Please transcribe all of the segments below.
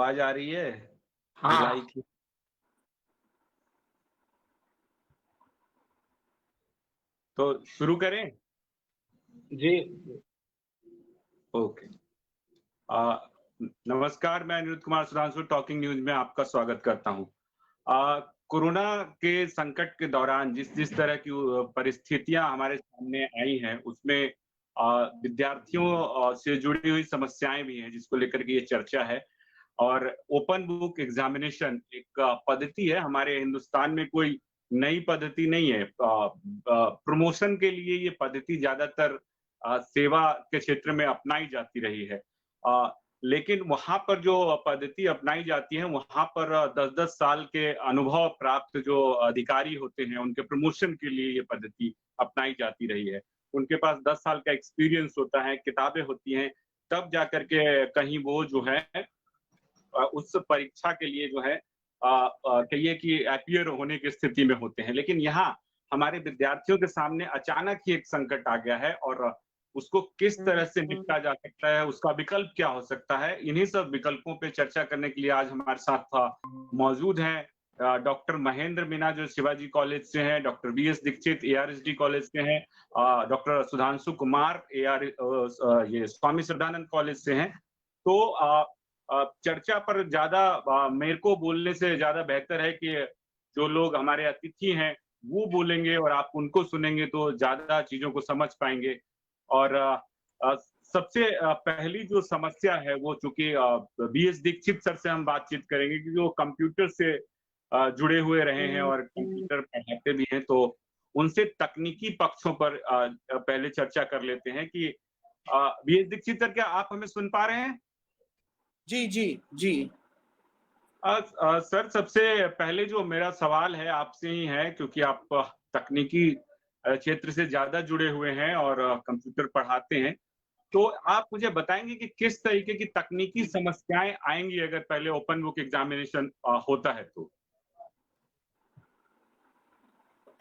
आवाज आ रही है भिलाई हाँ। की? तो शुरू करें? जी। ओके। नमस्कार, मैं अनिरुद्ध कुमार सुधांशु टॉकिंग न्यूज में आपका स्वागत करता हूं। कोरोना के संकट के दौरान जिस जिस तरह की परिस्थितियां हमारे सामने आई हैं, उसमें विद्यार्थियों से जुड़ी हुई समस्याएं भी हैं, जिसको लेकर के ये चर्चा है। और ओपन बुक एग्जामिनेशन एक पद्धति है, हमारे हिंदुस्तान में कोई नई पद्धति नहीं है। प्रमोशन के लिए ये पद्धति ज्यादातर सेवा के क्षेत्र में अपनाई जाती रही है। लेकिन वहां पर जो पद्धति अपनाई जाती है, वहां पर 10-10 साल के अनुभव प्राप्त जो अधिकारी होते हैं, उनके प्रमोशन के लिए ये पद्धति अपनाई जाती रही है। उनके पास 10 साल का एक्सपीरियंस होता है, किताबें होती हैं, तब जाकर के कहीं वो जो है उस परीक्षा के लिए जो है कहिए कि अपीयर होने की स्थिति में होते हैं। लेकिन यहाँ हमारे विद्यार्थियों के सामने अचानक ही एक संकट आ गया है, और उसको किस तरह से निपटा जा सकता है, उसका विकल्प क्या हो सकता है, इन्हीं सब विकल्पों पे चर्चा करने के लिए आज हमारे साथ मौजूद हैं डॉक्टर महेंद्र मीना, जो शिवाजी कॉलेज से हैं, doctor BS Dixit ARSD college से हैं, डॉक्टर सुधांशु कुमार ये स्वामी श्रद्धानंद कॉलेज से हैं। तो चर्चा पर ज्यादा मेरे को बोलने से ज्यादा बेहतर है कि जो लोग हमारे अतिथि हैं वो बोलेंगे, और आप उनको सुनेंगे तो ज्यादा चीजों को समझ पाएंगे। और सबसे पहली जो समस्या है वो, चूंकि बीएस दीक्षित सर से हम बातचीत करेंगे, क्योंकि वो कंप्यूटर से जुड़े हुए रहे हैं और कंप्यूटर पढ़ाते भी हैं, तो उनसे तकनीकी पक्षों पर पहले चर्चा कर लेते हैं कि बीएस दीक्षित सर, क्या आप हमें सुन पा रहे हैं? जी जी जी। सर, सबसे पहले जो मेरा सवाल है आपसे ही है, क्योंकि आप तकनीकी क्षेत्र से ज्यादा जुड़े हुए हैं और कंप्यूटर पढ़ाते हैं। तो आप मुझे बताएंगे कि किस तरीके की तकनीकी समस्याएं आएंगी अगर पहले ओपन बुक एग्जामिनेशन होता है तो?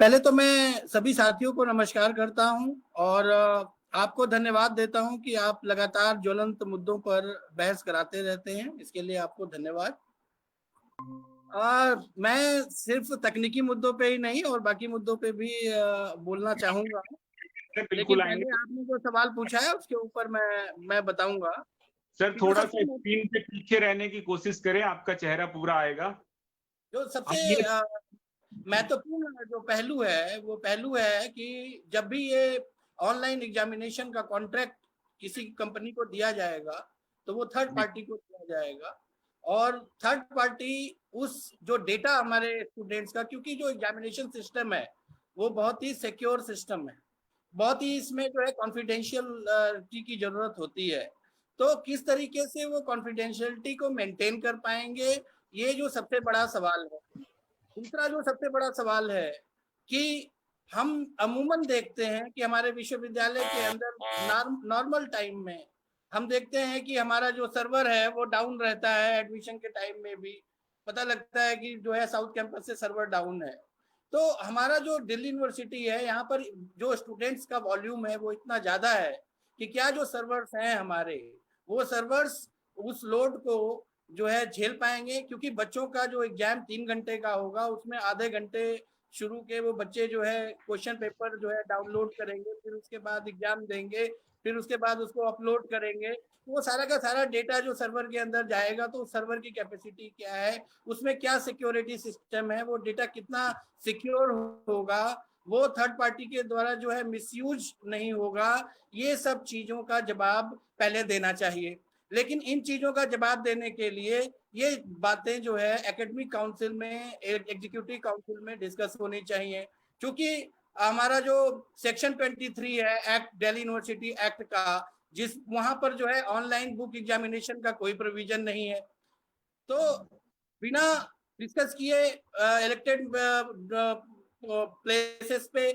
पहले तो मैं सभी साथियों को नमस्कार करता हूं और आपको धन्यवाद देता हूं कि आप लगातार ज्वलंत मुद्दों पर बहस कराते रहते हैं, इसके लिए आपको धन्यवाद। मैं सिर्फ तकनीकी मुद्दों पे ही नहीं और बाकी मुद्दों पे भी बोलना चाहूंगा, लेकिन बिल्कुल आएंगे। पहले आपने जो सवाल पूछा है उसके ऊपर मैं बताऊंगा सर, कि जो थोड़ा सा सबसे स्क्रीन पे पीछे रहने की कोशिश करें, आपका चेहरा पूरा आएगा। जो सबसे आप ये महत्वपूर्ण जो पहलू है वो पहलू है कि जब भी ये ऑनलाइन एग्जामिनेशन का कॉन्ट्रैक्ट किसी कंपनी को दिया जाएगा तो वो थर्ड पार्टी को दिया जाएगा, और थर्ड पार्टी उस जो डेटा हमारे स्टूडेंट्स का, क्योंकि जो एग्जामिनेशन सिस्टम है वो बहुत ही सिक्योर सिस्टम है, बहुत ही इसमें जो है कॉन्फिडेंशियलिटी की जरूरत होती है। तो किस तरीके से वो कॉन्फिडेंशियलिटी को मेंटेन कर पाएंगे, ये जो सबसे बड़ा सवाल है। दूसरा जो सबसे बड़ा सवाल है कि हम अमूमन देखते हैं कि हमारे विश्वविद्यालय के अंदर नॉर्मल टाइम में हम देखते हैं कि हमारा जो सर्वर है वो डाउन रहता है। एडमिशन के टाइम में भी पता लगता है कि जो है साउथ कैंपस से सर्वर डाउन है। तो हमारा जो दिल्ली यूनिवर्सिटी है, यहाँ पर जो स्टूडेंट्स का वॉल्यूम है वो इतना ज्यादा है कि क्या जो सर्वर्स हैं हमारे, वो सर्वर्स उस लोड को जो है झेल पाएंगे, क्योंकि बच्चों का जो एग्जाम 3 घंटे का होगा उसमें आधे घंटे शुरू के वो बच्चे जो है क्वेश्चन पेपर जो है डाउनलोड करेंगे, फिर उसके बाद एग्जाम देंगे, फिर उसके बाद उसको अपलोड करेंगे। तो वो सारा का सारा डेटा जो सर्वर के अंदर जाएगा, तो सर्वर की कैपेसिटी क्या है, उसमें क्या सिक्योरिटी सिस्टम है, वो डेटा कितना सिक्योर होगा, वो थर्ड पार्टी के द्वारा जो है मिसयूज नहीं होगा, ये सब चीजों का जवाब पहले देना चाहिए। लेकिन इन चीजों का जवाब देने के लिए ये बातें जो है एकेडमिक काउंसिल में, एग्जीक्यूटिव काउंसिल में डिस्कस होनी चाहिए, क्योंकि हमारा जो सेक्शन 23 है एक्ट, दिल्ली यूनिवर्सिटी एक्ट का, जिस वहां पर जो है ऑनलाइन बुक एग्जामिनेशन का कोई प्रोविजन नहीं है। तो बिना डिस्कस किए इलेक्टेड प्लेसेस पे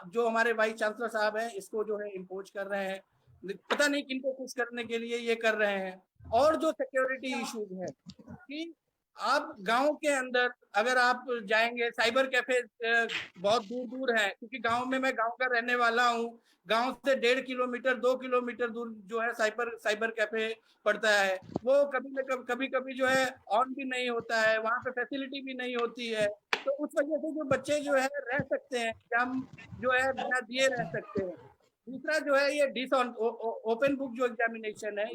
जो हमारे वाइस चांसलर साहब हैं इसको जो है इम्पोज कर रहे हैं, पता नहीं किनको खुश करने के लिए ये कर रहे हैं। और जो सिक्योरिटी इश्यूज है कि आप गांव के अंदर अगर आप जाएंगे, साइबर कैफे बहुत दूर दूर है, क्योंकि गांव में, मैं गांव का रहने वाला हूँ। गांव से 1.5 किलोमीटर 2 किलोमीटर दूर जो है साइबर कैफे पड़ता है। वो कभी कभी जो है ऑन भी नहीं होता है, वहां पे फैसिलिटी भी नहीं होती है। तो उस वजह से जो बच्चे जो है रह सकते हैं, एग्जाम जो है बिना दिए रह सकते हैं। दूसरा जो है ये ओपन बुक जो एग्जामिनेशन है,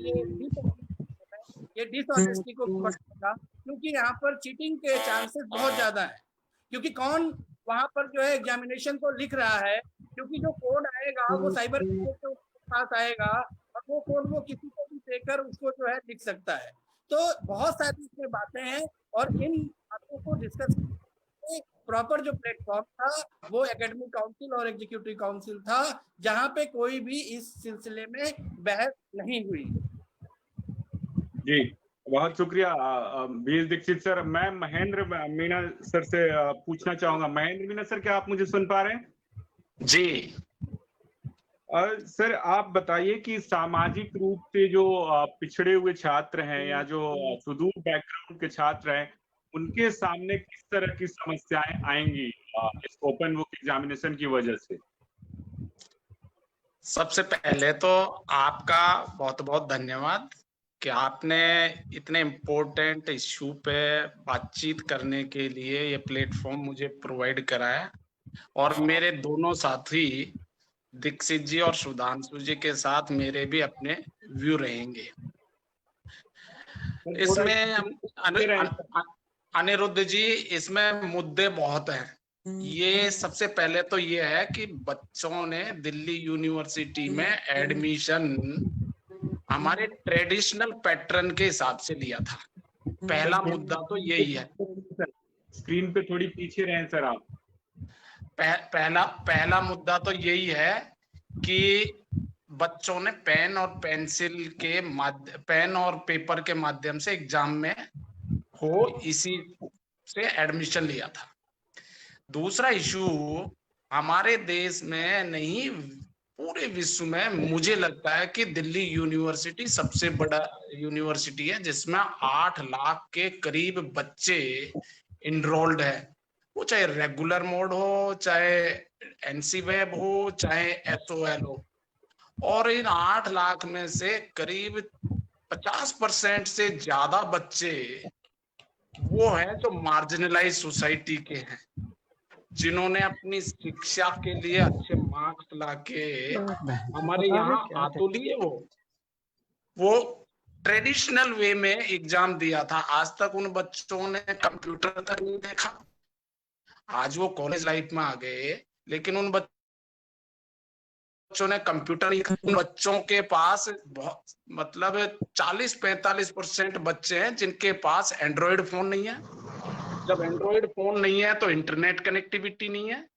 ये डिसऑनेस्टी को बढ़ाएगा, क्योंकि यहाँ पर चीटिंग के चांसेस बहुत ज्यादा है। क्योंकि कौन वहां पर जो है एग्जामिनेशन को लिख रहा है, क्योंकि जो कोड आएगा वो साइबर कैफे के पास आएगा, और वो कोड वो किसी को भी देकर उसको जो है लिख सकता है। तो बहुत सारी इसमें बातें हैं, और इन बातों को डिस्कस प्रॉपर जो प्लेटफॉर्म था वो एकेडमिक काउंसिल और एग्जीक्यूटिव काउंसिल था, जहां पे कोई भी इस सिलसिले में बहस नहीं हुई। जी, बहुत शुक्रिया बीएस दीक्षित सर। मैं महेंद्र मीना सर से पूछना चाहूंगा। महेंद्र मीना सर, क्या आप मुझे सुन पा रहे हैं? जी सर, आप बताइए कि सामाजिक रूप से जो पिछड़े हुए छात्र हैं या जो सुदूर बैकग्राउंड के छात्र हैं, उनके सामने किस तरह की समस्याएं आएंगी इस ओपन बुक एग्जामिनेशन की वजह से? सबसे पहले तो आपका बहुत बहुत धन्यवाद कि आपने इतने इम्पोर्टेंट इश्यू पे बातचीत करने के लिए ये प्लेटफॉर्म मुझे प्रोवाइड कराया, और मेरे दोनों साथी दीक्षित जी और सुधांशु जी के साथ मेरे भी अपने व्यू रहेंगे इसमें। अनिरुद्ध जी, इसमें मुद्दे बहुत हैं। ये सबसे पहले तो ये है कि बच्चों ने दिल्ली यूनिवर्सिटी में एडमिशन हमारे ट्रेडिशनल पैटर्न के हिसाब से लिया था। पहला मुद्दा तो यही है। स्क्रीन पे थोड़ी पीछे रहें सर आप। पहला मुद्दा तो यही है कि बच्चों ने पेन और पेपर के माध्यम से एग्जाम में हो, इसी से एडमिशन लिया था। दूसरा इशू, हमारे देश में नहीं पूरे विश्व में मुझे लगता है कि दिल्ली यूनिवर्सिटी सबसे बड़ा यूनिवर्सिटी है, जिसमें 8 लाख के करीब बच्चे इनरोल्ड है। वो चाहे रेगुलर मोड हो, चाहे एनसी वेब हो, चाहे एसओएल हो। और इन 8 लाख में से करीब 50% से ज्यादा बच्चे वो हैं जो मार्जिनलाइज सोसाइटी के हैं, जिन्होंने अपनी शिक्षा के लिए अच्छे मार्क्स लाके हमारे यहाँ आ तो लिए, वो ट्रेडिशनल वे में एग्जाम दिया था। आज तक उन बच्चों ने कंप्यूटर तक नहीं देखा। आज वो कॉलेज लाइफ में आ गए, लेकिन उन बच्चों ने कंप्यूटर नहीं। उन बच्चों के पास बहुत मतलब 40-45% बच्चे हैं जिनके पास एंड्रॉयड फोन नहीं है। जब एंड्रॉयड फोन नहीं है तो इंटरनेट कनेक्टिविटी नहीं है।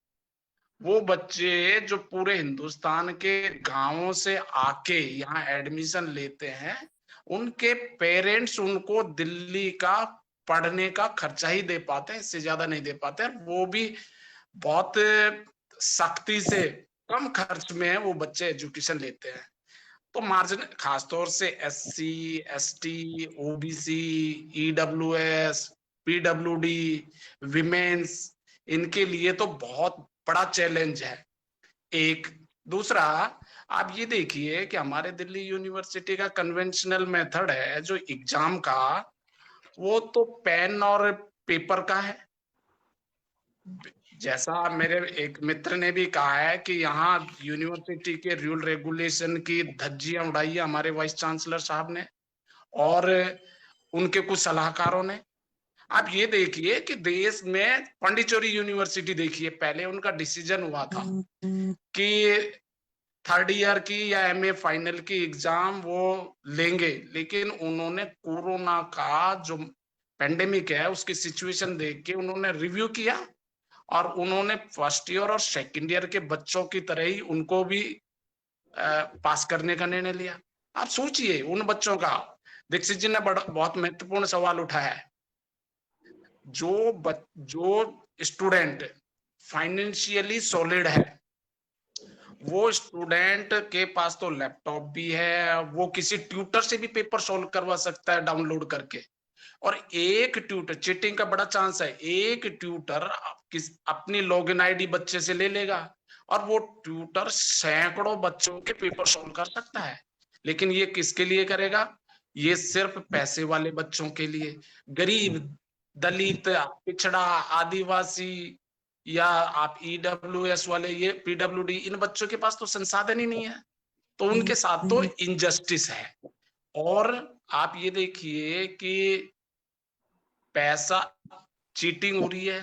वो बच्चे जो पूरे हिंदुस्तान के गांवों से आके यहाँ एडमिशन लेते हैं, उनके पेरेंट्स उनको दिल्ली का पढ़ने का खर्चा ही दे पाते हैं, इससे ज्यादा नहीं दे पाते। वो भी बहुत सख्ती से कम खर्च में वो बच्चे एजुकेशन लेते हैं। तो मार्जिन खासतौर से SC, ST, OBC, EWS, PWD, women's, इनके लिए तो बहुत बड़ा चैलेंज है। एक दूसरा, आप ये देखिए कि हमारे दिल्ली यूनिवर्सिटी का कन्वेंशनल मेथड है जो एग्जाम का, वो तो पेन और पेपर का है। जैसा मेरे एक मित्र ने भी कहा है कि यहाँ यूनिवर्सिटी के रूल रेगुलेशन की धज्जियां उड़ाई है हमारे वाइस चांसलर साहब ने और उनके कुछ सलाहकारों ने। आप ये देखिए कि देश में पांडिचेरी यूनिवर्सिटी देखिए, पहले उनका डिसीजन हुआ था कि 3rd ईयर की या MA फाइनल की एग्जाम वो लेंगे, लेकिन उन्होंने कोरोना का जो पेंडेमिक है उसकी सिचुएशन देख के उन्होंने रिव्यू किया, और उन्होंने 1st ईयर और 2nd ईयर के बच्चों की तरह ही उनको भी पास करने का निर्णय लिया। आप सोचिए उन बच्चों का। दीक्षित जी ने बहुत महत्वपूर्ण सवाल उठाया है। जो स्टूडेंट फाइनेंशियली सॉलिड है, वो स्टूडेंट के पास तो लैपटॉप भी है, वो किसी ट्यूटर से भी पेपर सॉल्व करवा सकता है डाउनलोड करके। और एक ट्यूटर, चीटिंग का बड़ा चांस है, एक ट्यूटर अपनी लॉगिन आईडी बच्चे से ले लेगा और वो ट्यूटर सैकड़ों बच्चों के पेपर सॉल्व कर सकता है। लेकिन ये किसके लिए करेगा? ये सिर्फ पैसे वाले बच्चों के लिए। गरीब, दलित, पिछड़ा, आदिवासी या आप ईडब्ल्यूएस वाले, ये पीडब्ल्यूडी, इन बच्चों के पास तो संसाधन ही नहीं है, तो उनके साथ तो इनजस्टिस है। और आप ये देखिए कि पैसा, चीटिंग हो रही है,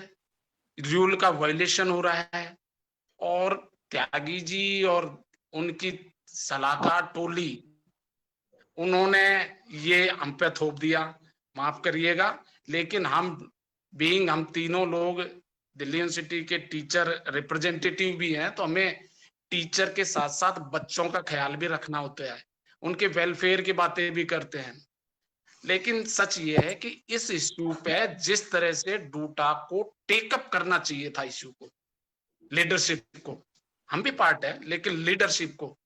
रूल का वायलेशन हो रहा है, और त्यागी जी और उनकी सलाहकार टोली, उन्होंने ये हम पे थोप दिया, माफ करिएगा। लेकिन हम तीनों लोग दिल्ली यूनिवर्सिटी के टीचर रिप्रेजेंटेटिव भी हैं, तो हमें टीचर के साथ साथ बच्चों का ख्याल भी रखना होता है, उनके वेलफेयर की बातें भी करते हैं। लेकिन सच ये है कि इस इश्यू पे जिस तरह से डूटा को टेकअप करना चाहिए था, इश्यू को, लीडरशिप को, हम भी पार्ट है, लेकिन लीडरशिप को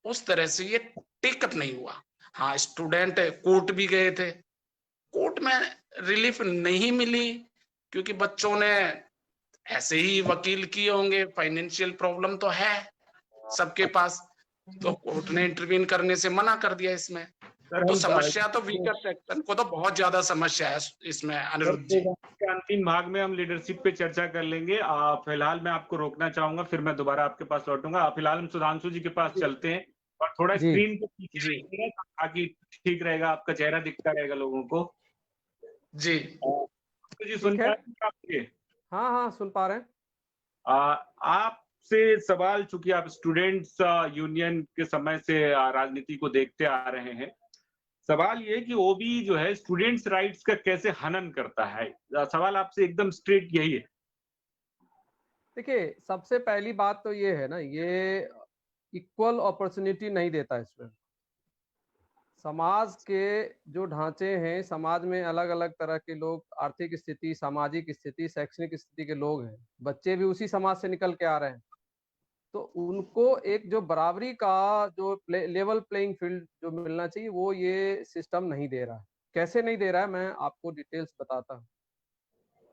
उस तरह से ये टेकअप नहीं हुआ। हाँ, स्टूडेंट कोर्ट भी गए थे, कोर्ट में रिलीफ नहीं मिली क्योंकि बच्चों ने ऐसे ही वकील किए होंगे, फाइनेंशियल प्रॉब्लम तो है सबके पास, तो कोर्ट ने इंटरवीन करने से मना कर दिया इसमें। तो समस्या तो वीकर सेक्शन को तो बहुत ज्यादा समस्या है इसमें, अनिरुद्ध जी। अंतिम भाग में हम लीडरशिप पे चर्चा कर लेंगे। फिलहाल मैं आपको रोकना चाहूंगा, फिर मैं दोबारा आपके पास लौटूंगा। फिलहाल हम सुधांशु जी के पास चलते हैं और थोड़ा स्क्रीन को पीछे ताकि ठीक रहेगा, आपका चेहरा दिखता रहेगा लोगों को। जी जी सुन पा रहे हैं? हाँ हाँ सुन पा रहे हैं। आपसे सवाल, चूंकि आप स्टूडेंट्स यूनियन के समय से राजनीति को देखते आ रहे हैं, सवाल ये कि ओबी जो है स्टूडेंट्स राइट्स का कैसे हनन करता है। सवाल आपसे एकदम स्ट्रेट यही है। देखिए, सबसे पहली बात तो ये है ना, ये इक्वल अपॉर्चुनिटी नहीं देता इसमें। समाज के जो ढांचे हैं, समाज में अलग अलग तरह के लोग, आर्थिक स्थिति, सामाजिक स्थिति, शैक्षणिक स्थिति के लोग हैं, बच्चे भी उसी समाज से निकल के आ रहे हैं, तो उनको एक जो बराबरी का जो लेवल प्लेइंग फील्ड जो मिलना चाहिए, वो ये सिस्टम नहीं दे रहा है। कैसे नहीं दे रहा है, मैं आपको डिटेल्स बताता हूँ।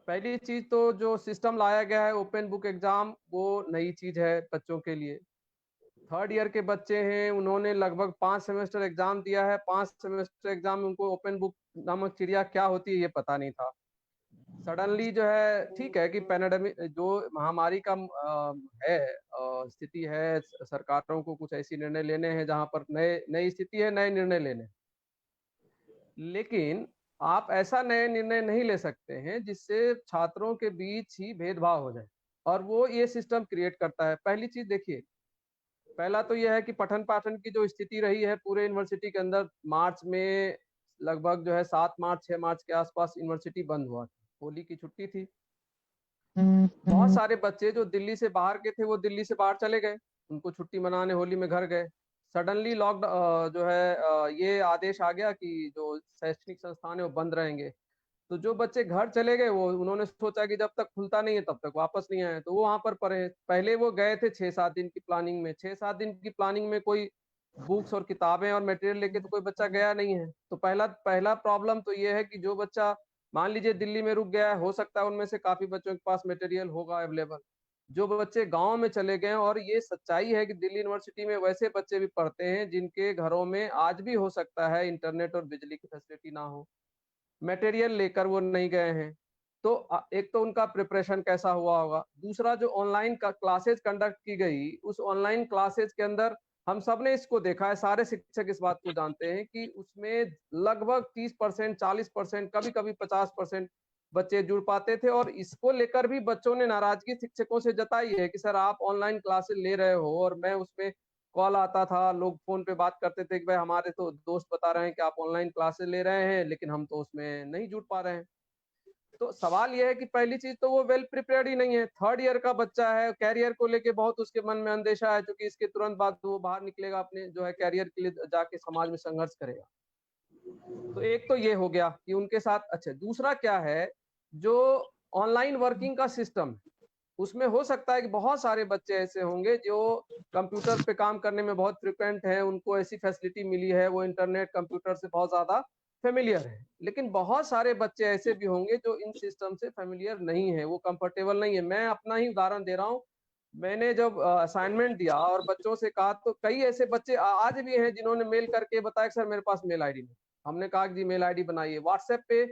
पहली चीज तो जो सिस्टम लाया गया है ओपन बुक एग्जाम, वो नई चीज है बच्चों के लिए। थर्ड ईयर के बच्चे हैं, उन्होंने लगभग 5 सेमेस्टर एग्जाम दिया है, 5 सेमेस्टर एग्जाम में उनको ओपन बुक नामक चिड़िया क्या होती है ये पता नहीं था। सडनली जो है, ठीक है कि पैंडेमिक जो महामारी का स्थिति है, सरकारों को कुछ ऐसी निर्णय लेने हैं जहां पर नई स्थिति है, नए निर्णय लेने, लेकिन आप ऐसा नए निर्णय नहीं ले सकते हैं जिससे छात्रों के बीच ही भेदभाव हो जाए, और वो ये सिस्टम क्रिएट करता है। पहली चीज देखिए, पहला तो यह है कि पठन पाठन की जो स्थिति रही है पूरे यूनिवर्सिटी के अंदर, मार्च में लगभग जो है 7 मार्च 6 मार्च के आसपास यूनिवर्सिटी बंद हुआ था, होली की छुट्टी थी। बहुत सारे बच्चे जो दिल्ली से बाहर के थे वो दिल्ली से बाहर चले गए, उनको छुट्टी मनाने होली में घर गए। सडनली लॉकडाउन जो है ये आदेश आ गया कि जो शैक्षणिक संस्थान है वो बंद रहेंगे। तो जो बच्चे घर चले गए, वो उन्होंने सोचा कि जब तक खुलता नहीं है तब तक वापस नहीं आए, तो वो वहां पर पढ़े। पहले वो गए थे 6-7 दिन की प्लानिंग में, 6-7 दिन की प्लानिंग में कोई बुक्स और किताबें और मटेरियल लेके तो कोई बच्चा गया नहीं है। तो पहला प्रॉब्लम तो ये है कि जो बच्चा मान लीजिए दिल्ली में रुक गया है, हो सकता है उनमें से काफी बच्चों के पास मटेरियल होगा अवेलेबल। जो बच्चे गांव में चले गए, और ये सच्चाई है कि दिल्ली यूनिवर्सिटी में वैसे बच्चे भी पढ़ते हैं जिनके घरों में आज भी हो सकता है इंटरनेट और बिजली की फैसिलिटी ना हो, मटेरियल लेकर वो नहीं गए हैं। तो एक तो उनका प्रिपरेशन कैसा हुआ होगा, दूसरा जो ऑनलाइन क्लासेज कंडक्ट की गई, उस ऑनलाइन क्लासेज के अंदर हम सब ने इसको देखा है, सारे शिक्षक इस बात को जानते हैं कि उसमें लगभग 30%, 40%, कभी कभी 50% बच्चे जुड़ पाते थे, और इसको लेकर भी बच्चों ने नाराजगी शिक्षकों से जताई है कि सर आप ऑनलाइन क्लासेस ले रहे हो, और मैं उसमें कॉल आता था, लोग फोन पे बात करते थे कि भाई हमारे तो दोस्त बता रहे हैं कि आप ऑनलाइन क्लासेस ले रहे हैं, लेकिन हम तो उसमें नहीं जुड़ पा रहे हैं। तो सवाल यह है कि पहली चीज तो वो वेल प्रिपेयर्ड ही नहीं है। थर्ड ईयर का बच्चा है, कैरियर को लेके बहुत उसके मन में अंदेशा है, क्योंकि इसके तुरंत बाद वो बाहर निकलेगा, अपने जो है कैरियर के लिए जाके समाज में संघर्ष करेगा। तो एक तो ये हो गया कि उनके साथ। अच्छा, दूसरा क्या है, जो ऑनलाइन वर्किंग का सिस्टम, उसमें हो सकता है कि बहुत सारे बच्चे ऐसे होंगे जो कंप्यूटर पे काम करने में बहुत फ्रिक्वेंट है, उनको ऐसी फैसिलिटी मिली है, वो इंटरनेट कंप्यूटर से बहुत ज्यादा फेमिलियर है, लेकिन बहुत सारे बच्चे ऐसे भी होंगे जो इन सिस्टम से फेमिलियर नहीं है, वो कंफर्टेबल नहीं है। मैं अपना ही उदाहरण दे रहा हूँ। मैंने जब असाइनमेंट दिया और बच्चों से कहा, तो कई ऐसे बच्चे आज भी हैं जिन्होंने मेल करके बताया कि सर मेरे पास मेल आईडी नहीं। हमने कहा कि जी मेल आईडी बनाइए। व्हाट्सएप पे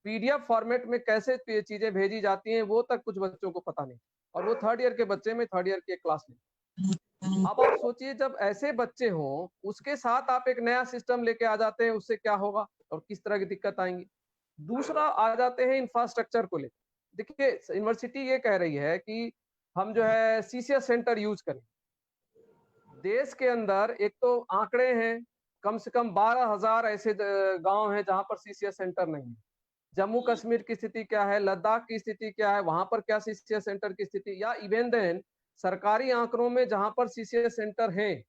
पीडीएफ फॉर्मेट में कैसे चीजें भेजी जाती हैं वो तक कुछ बच्चों को पता नहीं, और वो थर्ड ईयर के बच्चे में थर्ड ईयर की एक क्लास में। अब आप सोचिए, जब ऐसे बच्चे हों, उसके साथ आप एक नया सिस्टम लेके आ जाते हैं, उससे क्या होगा और किस तरह की दिक्कत आएंगी। दूसरा आ जाते हैं इंफ्रास्ट्रक्चर को लेकर। देखिए, यूनिवर्सिटी ये कह रही है कि हम जो है सीसीएस सेंटर यूज करें। देश के अंदर एक तो आंकड़े हैं, कम से कम 12,000 ऐसे गांव हैं जहां पर सीसीएस सेंटर नहीं है। जम्मू कश्मीर की स्थिति क्या है, लद्दाख की स्थिति क्या है, वहां पर क्या सीसीएस सेंटर की स्थिति, या इवन देन सरकारी आंकड़ों में जहां पर सीसीएस सेंटर हैं,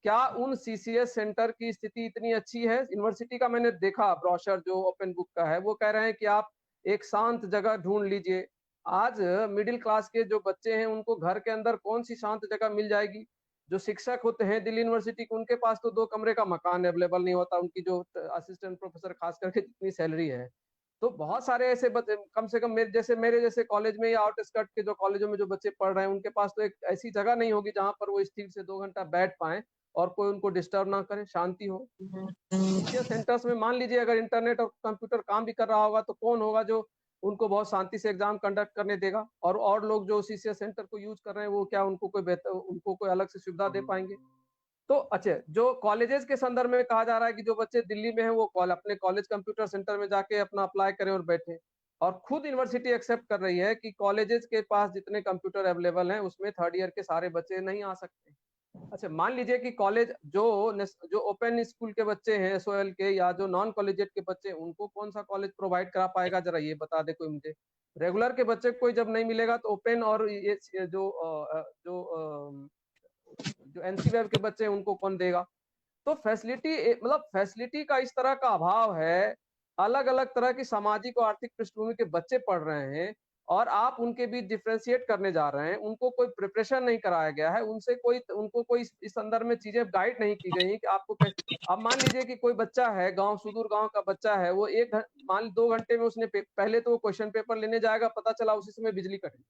क्या उन सीसीएस सेंटर की स्थिति इतनी अच्छी है। यूनिवर्सिटी का मैंने देखा ब्रोशर जो ओपन बुक का है, वो कह रहे हैं कि आप एक शांत जगह ढूंढ लीजिए। आज मिडिल क्लास के जो बच्चे हैं उनको घर के अंदर कौन सी शांत जगह मिल जाएगी। जो शिक्षक होते हैं दिल्ली यूनिवर्सिटी के, उनके पास तो 2 कमरे का मकान अवेलेबल नहीं होता। उनकी जो असिस्टेंट प्रोफेसर खास करके जितनी सैलरी है, तो बहुत सारे ऐसे बच्चे, कम से कम मेरे जैसे कॉलेज में या आउटस्कर्ट के जो कॉलेजों में जो बच्चे पढ़ रहे हैं, उनके पास तो एक ऐसी जगह नहीं होगी जहां पर वो स्थिर से 2 घंटा बैठ पाए और कोई उनको डिस्टर्ब ना करे, शांति हो। शिक्षा सेंटर्स में मान लीजिए अगर इंटरनेट और कंप्यूटर काम भी कर रहा होगा, तो कौन होगा जो उनको बहुत शांति से एग्जाम कंडक्ट करने देगा। और लोग जो सीसीएस सेंटर को यूज कर रहे हैं, वो क्या उनको कोई अलग से सुविधा दे पाएंगे। तो अच्छा, जो कॉलेजेस के संदर्भ में कहा जा रहा है कि जो बच्चे दिल्ली में हैं वो अपने कॉलेज कंप्यूटर सेंटर में जाके अपना अप्लाई करें और बैठे। और खुद यूनिवर्सिटी एक्सेप्ट कर रही है कि कॉलेजेस के पास जितने कंप्यूटर अवेलेबल हैं उसमें थर्ड ईयर के सारे बच्चे नहीं आ सकते। अच्छा, मान लीजिए कि कॉलेज जो ओपन स्कूल के बच्चे हैं, एसओएल के, या जो नॉन कॉलेजिएट के बच्चे हैं, उनको कौन सा कॉलेज प्रोवाइड करा पाएगा, जरा ये बता दे कोई मुझे। रेगुलर के बच्चे कोई जब नहीं मिलेगा तो ओपन और ये जो एनसी वेब के बच्चे हैं उनको कौन देगा। तो फैसिलिटी, मतलब फैसिलिटी का इस तरह का अभाव है। अलग अलग तरह की सामाजिक और आर्थिक पृष्ठभूमि के बच्चे पढ़ रहे हैं और आप उनके बीच डिफ्रेंशिएट करने जा रहे हैं। उनको कोई प्रिपरेशन नहीं कराया गया है, उनको कोई इस संदर्भ में चीजें गाइड नहीं की गई कि आपको कैसे। अब मान लीजिए कि कोई बच्चा है, गांव सुदूर गांव का बच्चा है, वो मान 2 घंटे में उसने पहले तो वो क्वेश्चन पेपर लेने जाएगा, पता चला उसी समय बिजली कटे,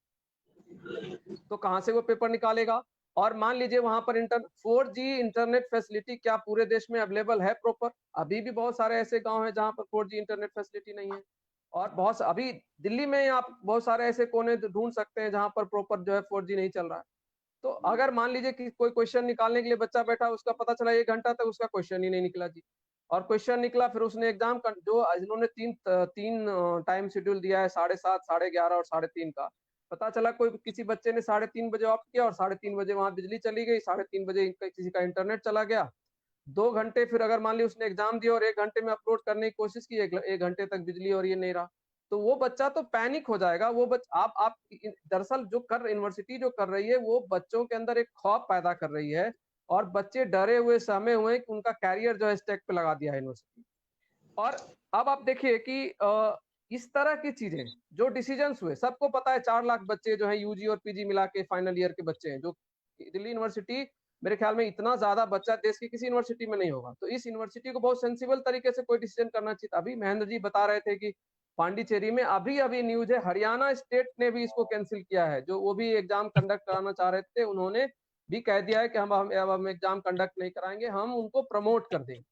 तो कहाँ से वो पेपर निकालेगा। और मान लीजिए वहां पर 4G इंटरनेट फैसिलिटी क्या पूरे देश में अवेलेबल है प्रॉपर। अभी भी बहुत सारे ऐसे गांव हैं जहां पर 4G इंटरनेट फैसिलिटी नहीं है। और अभी दिल्ली में आप बहुत सारे ऐसे कोने ढूंढ सकते हैं जहां पर प्रॉपर जो है 4G नहीं चल रहा है। तो अगर मान लीजिए कि कोई क्वेश्चन निकालने के लिए बच्चा बैठा, उसका पता चला 1 घंटा तक उसका क्वेश्चन ही नहीं निकला जी। और क्वेश्चन निकला, फिर उसने एग्जाम जो इन्होंने तीन टाइम शेड्यूल दिया है, 7:30, 11:30 और 3:30 का। पता चला कोई किसी बच्चे ने 3:30 बजे ऑफ किया और 3:30 बजे वहां बिजली चली गई, 3:30 बजे किसी का इंटरनेट चला गया। 2 घंटे फिर अगर मान ली उसने एग्जाम दिया और 1 घंटे में अपलोड करने की कोशिश की, 1 घंटे तक बिजली और ये नहीं रहा, तो वो बच्चा तो पैनिक हो जाएगा। वो आप दरअसल यूनिवर्सिटी जो कर रही है, वो बच्चों के अंदर एक खौफ पैदा कर रही है और बच्चे डरे हुए, सहमे हुए कि उनका कैरियर जो है स्टेक पे लगा दिया है यूनिवर्सिटी। और अब आप देखिए कि इस तरह की चीजें जो डिसीजंस हुए, सबको पता है 4 लाख बच्चे जो है यूजी और पीजी मिला के फाइनल ईयर के बच्चे हैं। जो दिल्ली यूनिवर्सिटी, मेरे ख्याल में इतना ज्यादा बच्चा देश की किसी यूनिवर्सिटी में नहीं होगा। तो इस यूनिवर्सिटी को बहुत सेंसिबल तरीके से कोई डिसीजन करना चाहिए। अभी महेंद्र जी बता रहे थे कि पांडिचेरी में अभी न्यूज है, हरियाणा स्टेट ने भी इसको कैंसिल किया है। जो वो भी एग्जाम कंडक्ट कराना चाह रहे थे, उन्होंने भी कह दिया है कि हम एग्जाम कंडक्ट नहीं कराएंगे, हम उनको प्रमोट कर देंगे।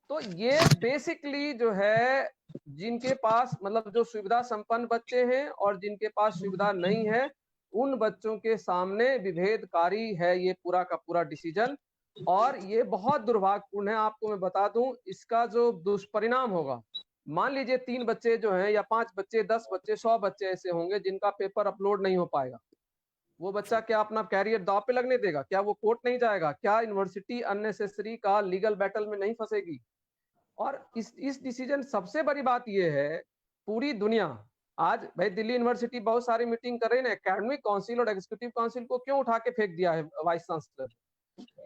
तो ये बेसिकली जो है, जिनके पास मतलब जो सुविधा संपन्न बच्चे हैं और जिनके पास सुविधा नहीं है, उन बच्चों के सामने विभेदकारी है ये पूरा का पूरा डिसीजन। और ये बहुत दुर्भाग्यपूर्ण है। आपको मैं बता दूं, इसका जो दुष्परिणाम होगा, मान लीजिए 3 बच्चे जो हैं या 5 बच्चे, 10 बच्चे, 100 बच्चे ऐसे होंगे जिनका पेपर अपलोड नहीं हो पाएगा। वो बच्चा क्या अपना कैरियर दांव पे लगने देगा? क्या वो कोर्ट नहीं जाएगा? क्या यूनिवर्सिटी अननेसेसरी का लीगल बैटल में नहीं फंसेगी? और इस डिसीजन, सबसे बड़ी बात ये है, पूरी दुनिया आज भाई दिल्ली यूनिवर्सिटी बहुत सारी मीटिंग कर रही है ना, एकेडमिक काउंसिल और एग्जीक्यूटिव काउंसिल को क्यों उठा के फेंक दिया है वाइस चांसलर।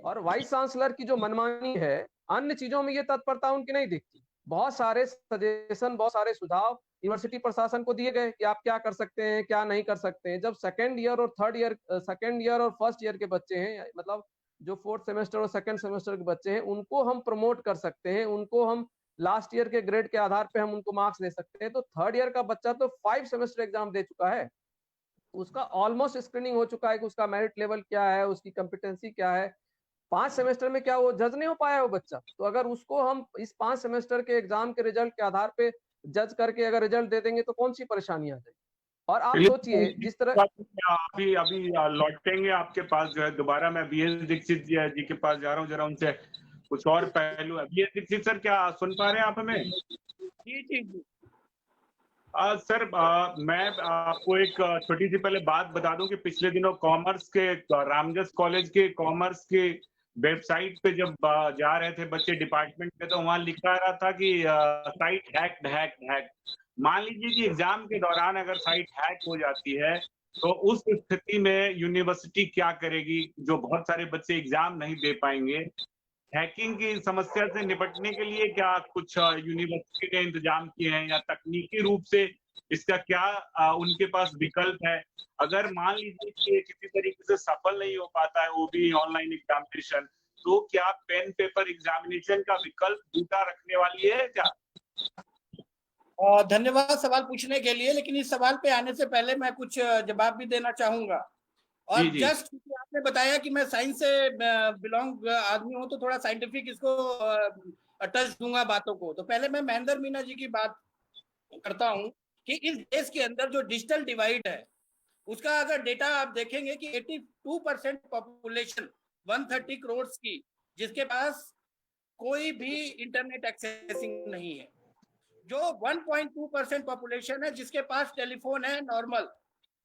और वाइस चांसलर की जो मनमानी है, अन्य चीजों में ये तत्परता उनकी नहीं दिखती। बहुत सारे सजेशन, बहुत सारे सुझाव यूनिवर्सिटी प्रशासन को दिए गए कि आप क्या कर सकते हैं, क्या नहीं कर सकते हैं। जब सेकेंड ईयर और फर्स्ट ईयर के बच्चे हैं, मतलब जो 4th सेमेस्टर और 2nd सेमेस्टर के बच्चे हैं, उनको हम प्रमोट कर सकते हैं, उनको हम लास्ट ईयर के ग्रेड के आधार पे हम उनको मार्क्स दे सकते हैं। तो थर्ड ईयर का बच्चा तो 5 सेमेस्टर एग्जाम दे चुका है, उसका ऑलमोस्ट स्क्रीनिंग हो चुका है कि उसका मेरिट लेवल क्या है, उसकी कॉम्पिटेंसी क्या है। 5 सेमेस्टर में क्या वो जज नहीं हो पाया वो बच्चा? तो अगर उसको हम इस 5 सेमेस्टर के एग्जाम के रिजल्ट के आधार पे जज करके अगर रिजल्ट दे देंगे तो कौन सी परेशानी आ जाएगी? और आप सोचिए जिस तरह अभी अभी लौटेंगे आपके पास जो है दोबारा, मैं बीएस दीक्षित जी के पास जा रहा हूँ, जरा उनसे कुछ और पहलू है। बीएस दीक्षित सर, क्या सुन पा रहे हैं आप हमें? जी जी जी। सर, मैं आपको एक छोटी सी पहले बात बता दूं कि पिछले दिनों कॉमर्स के रामजस कॉलेज के कॉमर्स के वेबसाइट पे जब जा रहे थे बच्चे डिपार्टमेंट में, तो वहां लिखा रहा था कि साइट हैक। मान लीजिए कि एग्जाम के दौरान अगर साइट हैक हो जाती है तो उस स्थिति में यूनिवर्सिटी क्या करेगी? जो बहुत सारे बच्चे एग्जाम नहीं दे पाएंगे। हैकिंग की समस्या से निपटने के लिए क्या कुछ यूनिवर्सिटी ने इंतजाम किए हैं, या तकनीकी रूप से इसका क्या उनके पास विकल्प है? अगर मान लीजिए कि किसी तरीके से सफल नहीं हो पाता है वो भी ऑनलाइन एग्जामिनेशन, तो क्या पेन पेपर एग्जामिनेशन का विकल्प डूटा रखने वाली है क्या? धन्यवाद सवाल पूछने के लिए, लेकिन इस सवाल पे आने से पहले मैं कुछ जवाब भी देना चाहूंगा। और जस्ट आपने बताया कि मैं साइंस से बिलोंग आदमी हूं, तो थोड़ा साइंटिफिक इसको टच दूंगा बातों को। तो पहले मैं महेंद्र मीना जी की बात करता हूं कि इस देश के अंदर जो डिजिटल डिवाइड है उसका अगर डेटा आप देखेंगे कि 82% पॉपुलेशन 130 करोड़ की, जिसके पास कोई भी इंटरनेट एक्सेसिंग नहीं है। जो 1.2% पॉपुलेशन है जिसके पास टेलीफोन है नॉर्मल,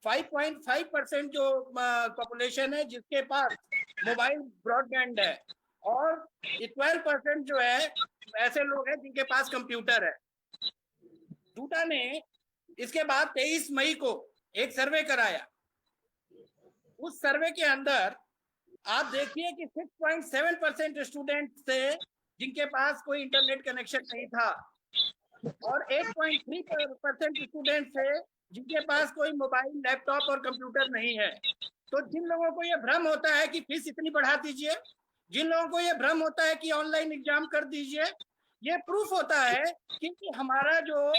5.5% जो पॉपुलेशन है जिसके पास मोबाइल ब्रॉडबैंड है, और 12% जो है ऐसे लोग हैं जिनके पास कंप्यूटर है। डूटा ने इसके बाद 23 मई को एक सर्वे कराया। उस सर्वे के अंदर आप देखिए कि 6.7% स्टूडेंट थे जिनके पास कोई इंटरनेट कनेक्शन नहीं था, और 8.3% स्टूडेंट थे जिनके पास कोई मोबाइल, लैपटॉप और कंप्यूटर नहीं है। तो जिन लोगों को ये भ्रम होता है कि फीस इतनी बढ़ा दीजिए, जिन लोगों को ये भ्रम होता है कि ऑनलाइन एग्जाम कर दीजिए, ये प्रूफ होता है कि हमारा जो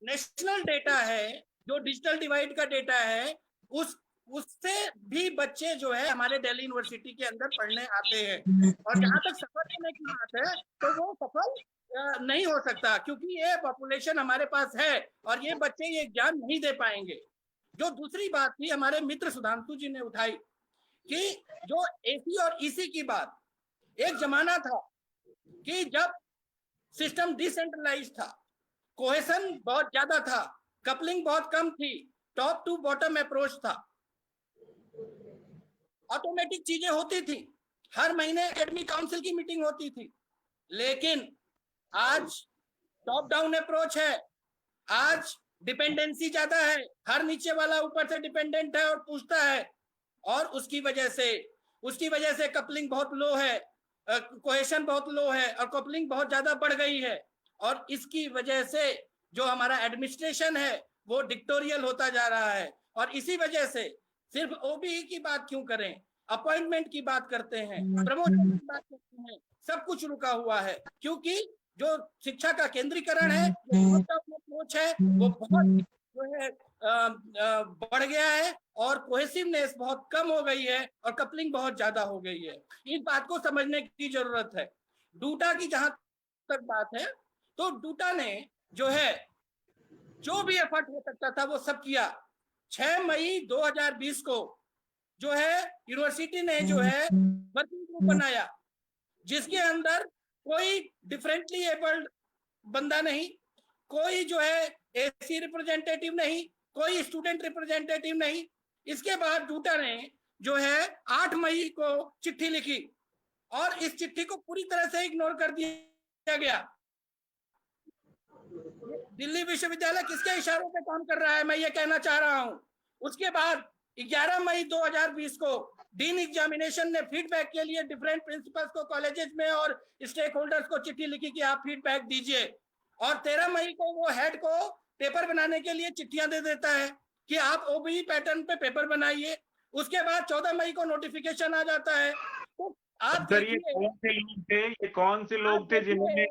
नेशनल डेटा है, जो डिजिटल डिवाइड का डेटा है, उससे भी बच्चे जो है हमारे दिल्ली यूनिवर्सिटी के अंदर पढ़ने आते हैं। और जहां तक सफल होने की बात है तो वो सफल नहीं हो सकता, क्योंकि ये पॉपुलेशन हमारे पास है और ये बच्चे ये एग्जाम नहीं दे पाएंगे। जो दूसरी बात थी हमारे मित्र सुधांशु जी ने उठाई कि जो एसी और ईसी की बात, एक जमाना था कि जब सिस्टम डिसेंट्रलाइज था, कोहेशन बहुत ज्यादा था, कपलिंग बहुत कम थी, टॉप टू बॉटम अप्रोच था, ऑटोमेटिक चीजें होती थी, हर महीने एकेडमिक काउंसिल की मीटिंग होती थी। लेकिन आज टॉप डाउन अप्रोच है, आज डिपेंडेंसी ज्यादा है, हर नीचे वाला ऊपर से डिपेंडेंट है और पूछता है, और उसकी वजह से कपलिंग बहुत लो है, कोहेशन बहुत लो है, और कपलिंग बहुत ज्यादा बढ़ गई है। और इसकी वजह से जो हमारा एडमिनिस्ट्रेशन है वो डिक्टोरियल होता जा रहा है। और इसी वजह से सिर्फ ओबीई की बात क्यों करें, अपॉइंटमेंट की बात करते हैं, प्रमोशन की बात करते हैं, सब कुछ रुका हुआ है, क्योंकि जो शिक्षा का केंद्रीकरण है, अप्रोच है, वो बहुत जो है बढ़ गया है, और कोहेसिवनेस बहुत कम हो गई है, और कपलिंग बहुत ज्यादा हो गई है। इस बात को समझने की जरूरत है। डूटा की जहां तक बात है, तो डूटा ने जो है जो भी एफर्ट हो सकता था वो सब किया। 6 मई 2020 को जो है यूनिवर्सिटी ने जो है वर्किंग ग्रुप बनाया, जिसके अंदर कोई डिफरेंटली एबल्ड बंदा नहीं, कोई जो है एसी रिप्रेजेंटेटिव नहीं, कोई स्टूडेंट रिप्रेजेंटेटिव नहीं। इसके बाद डूटा ने जो है 8 मई को चिट्ठी लिखी, और इस चिट्ठी को पूरी तरह से इग्नोर कर दिया गया। दिल्ली विश्वविद्यालय किसके इशारों पे काम कर रहा है, मैं ये कहना चाह रहा हूं। उसके बाद 11 मई 2020 को डीन एग्जामिनेशन ने फीडबैक के लिए डिफरेंट प्रिंसिपल्स को कॉलेजेस में और स्टेक होल्डर्स को चिट्ठी लिखी कि आप फीडबैक दीजिए, और 13 मई को वो हेड को पेपर बनाने के लिए चिट्ठियां दे देता है कि आप ओबीई पैटर्न पे पेपर बनाइए। उसके बाद 14 मई को नोटिफिकेशन आ जाता है। तो आप सर ये देखिए, कौन से लोग थे, ये कौन से लोग थे जिन्होंने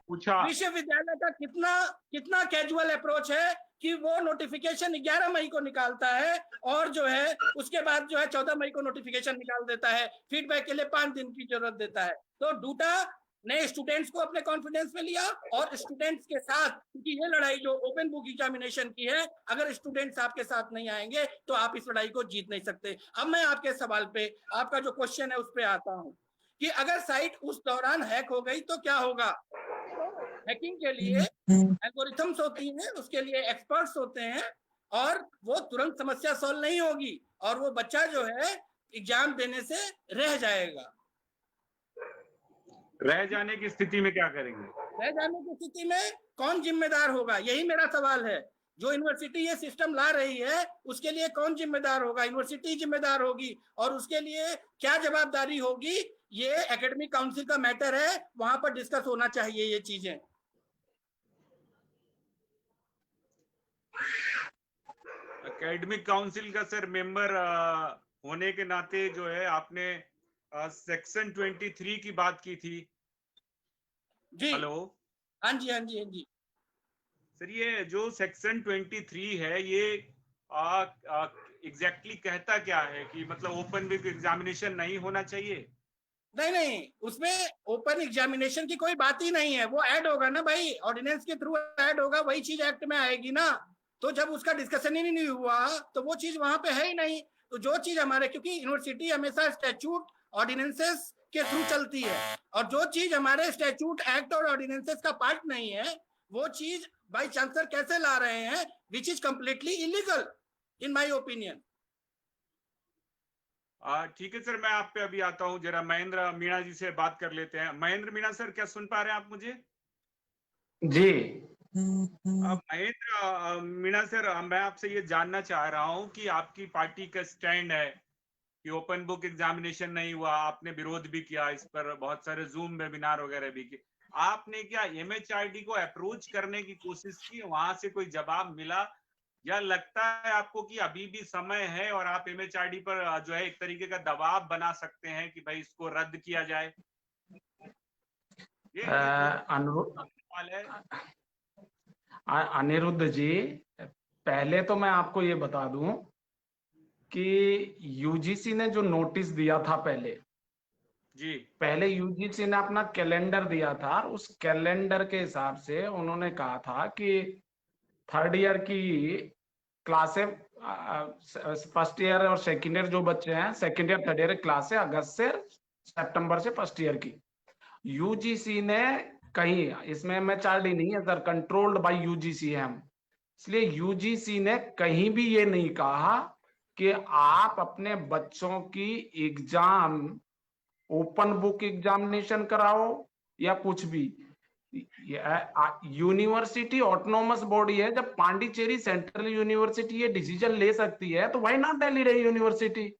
पूछा? विश्वविद्यालय का कितना कितना कैजुअल अप्रोच है कि वो नोटिफिकेशन 11 मई को निकालता है और जो है उसके बाद जो है 14 मई को नोटिफिकेशन निकाल देता है, फीडबैक के लिए 5 दिन की जरूरत देता है। तो डूटा ने स्टूडेंट्स को अपने कॉन्फिडेंस में लिया और स्टूडेंट्स के साथ, क्योंकि ये लड़ाई जो ओपन बुक एग्जामिनेशन की है, अगर स्टूडेंट्स आपके साथ नहीं आएंगे तो आप इस लड़ाई को जीत नहीं सकते। अब मैं आपके सवाल पे, आपका जो क्वेश्चन है उस पर आता हूँ कि अगर साइट उस दौरान हैक हो गई तो क्या होगा। हैकिंग के लिए एल्गोरिथम्स होती हैं, उसके लिए एक्सपर्ट्स होते हैं और वो तुरंत समस्या सॉल्व नहीं होगी और वो बच्चा जो है एग्जाम देने से रह जाएगा। रह जाने की स्थिति में क्या करेंगे? रह जाने की स्थिति में कौन जिम्मेदार होगा, यही मेरा सवाल है। जो यूनिवर्सिटी ये सिस्टम ला रही है उसके लिए कौन जिम्मेदार होगा? यूनिवर्सिटी जिम्मेदार होगी और उसके लिए क्या जवाबदारी होगी, ये एकेडमिक काउंसिल का मैटर है, वहां पर डिस्कस होना चाहिए ये चीजें। एकेडमिक काउंसिल का सर मेंबर होने के नाते जो है आपने सेक्शन 23 की बात की थी। जी हेलो हाँ जी, हाँ जी, हाँ जी। सर, ये जो सेक्शन 23 है ये एग्जैक्टली कहता क्या है कि मतलब ओपन बुक एग्जामिनेशन नहीं होना चाहिए? नहीं, उसमें ओपन एग्जामिनेशन की कोई बात ही नहीं है, वो ऐड होगा ना भाई, ऑर्डिनेंस के थ्रू ऐड होगा, वही चीज एक्ट में आएगी ना। तो जब उसका डिस्कशन ही नहीं हुआ तो वो चीज वहां पे है ही नहीं। तो जो चीज हमारे, क्योंकि यूनिवर्सिटी हमेशा स्टैट्यूट ऑर्डिनेंसेस के थ्रू चलती है और जो चीज हमारे स्टैट्यूट एक्ट और ऑर्डिनेंसेस का पार्ट नहीं है वो चीज वाइस चांसलर कैसे ला रहे हैं, which is completely illegal in my opinion. ठीक है सर, मैं आप पे अभी आता हूँ, जरा महेंद्र मीणा जी से बात कर लेते हैं। महेंद्र मीणा सर, क्या सुन पा रहे हैं आप मुझे? जी महेंद्र मीणा सर, मैं आपसे ये जानना चाह रहा हूँ कि आपकी पार्टी का स्टैंड है कि ओपन बुक एग्जामिनेशन नहीं हुआ, आपने विरोध भी किया, इस पर बहुत सारे जूम वेबिनार वगैरह भी किए। आपने क्या एमएचआरडी को अप्रोच करने की कोशिश की, वहां से कोई जवाब मिला, या लगता है आपको कि अभी भी समय है और आप एमएचआरडी पर जो है एक तरीके का दबाव बना सकते हैं कि भाई इसको रद्द किया जाए? ये सवाल है। अनिरुद्ध जी, पहले तो मैं आपको ये बता दूं कि यूजीसी ने जो नोटिस दिया था पहले यूजीसी ने अपना कैलेंडर दिया था, उस कैलेंडर के हिसाब से उन्होंने कहा था कि थर्ड ईयर की क्लासें, फर्स्ट ईयर और सेकेंड ईयर जो बच्चे हैं, सेकेंड ईयर थर्ड ईयर क्लासें अगस्त से सितंबर से फर्स्ट ईयर की। यूजीसी ने कहीं, इसमें एमएचआरडी नहीं है सर, कंट्रोल्ड बाय यूजीसी है हम, इसलिए यूजीसी ने कहीं भी ये नहीं कहा कि आप अपने बच्चों की एग्जाम ओपन बुक एग्जामिनेशन कराओ या कुछ भी। यूनिवर्सिटी ऑटोनोमस बॉडी है, जब पांडिचेरी सेंट्रल यूनिवर्सिटी ये डिसीजन ले सकती है तो व्हाई नॉट दिल्ली यूनिवर्सिटी।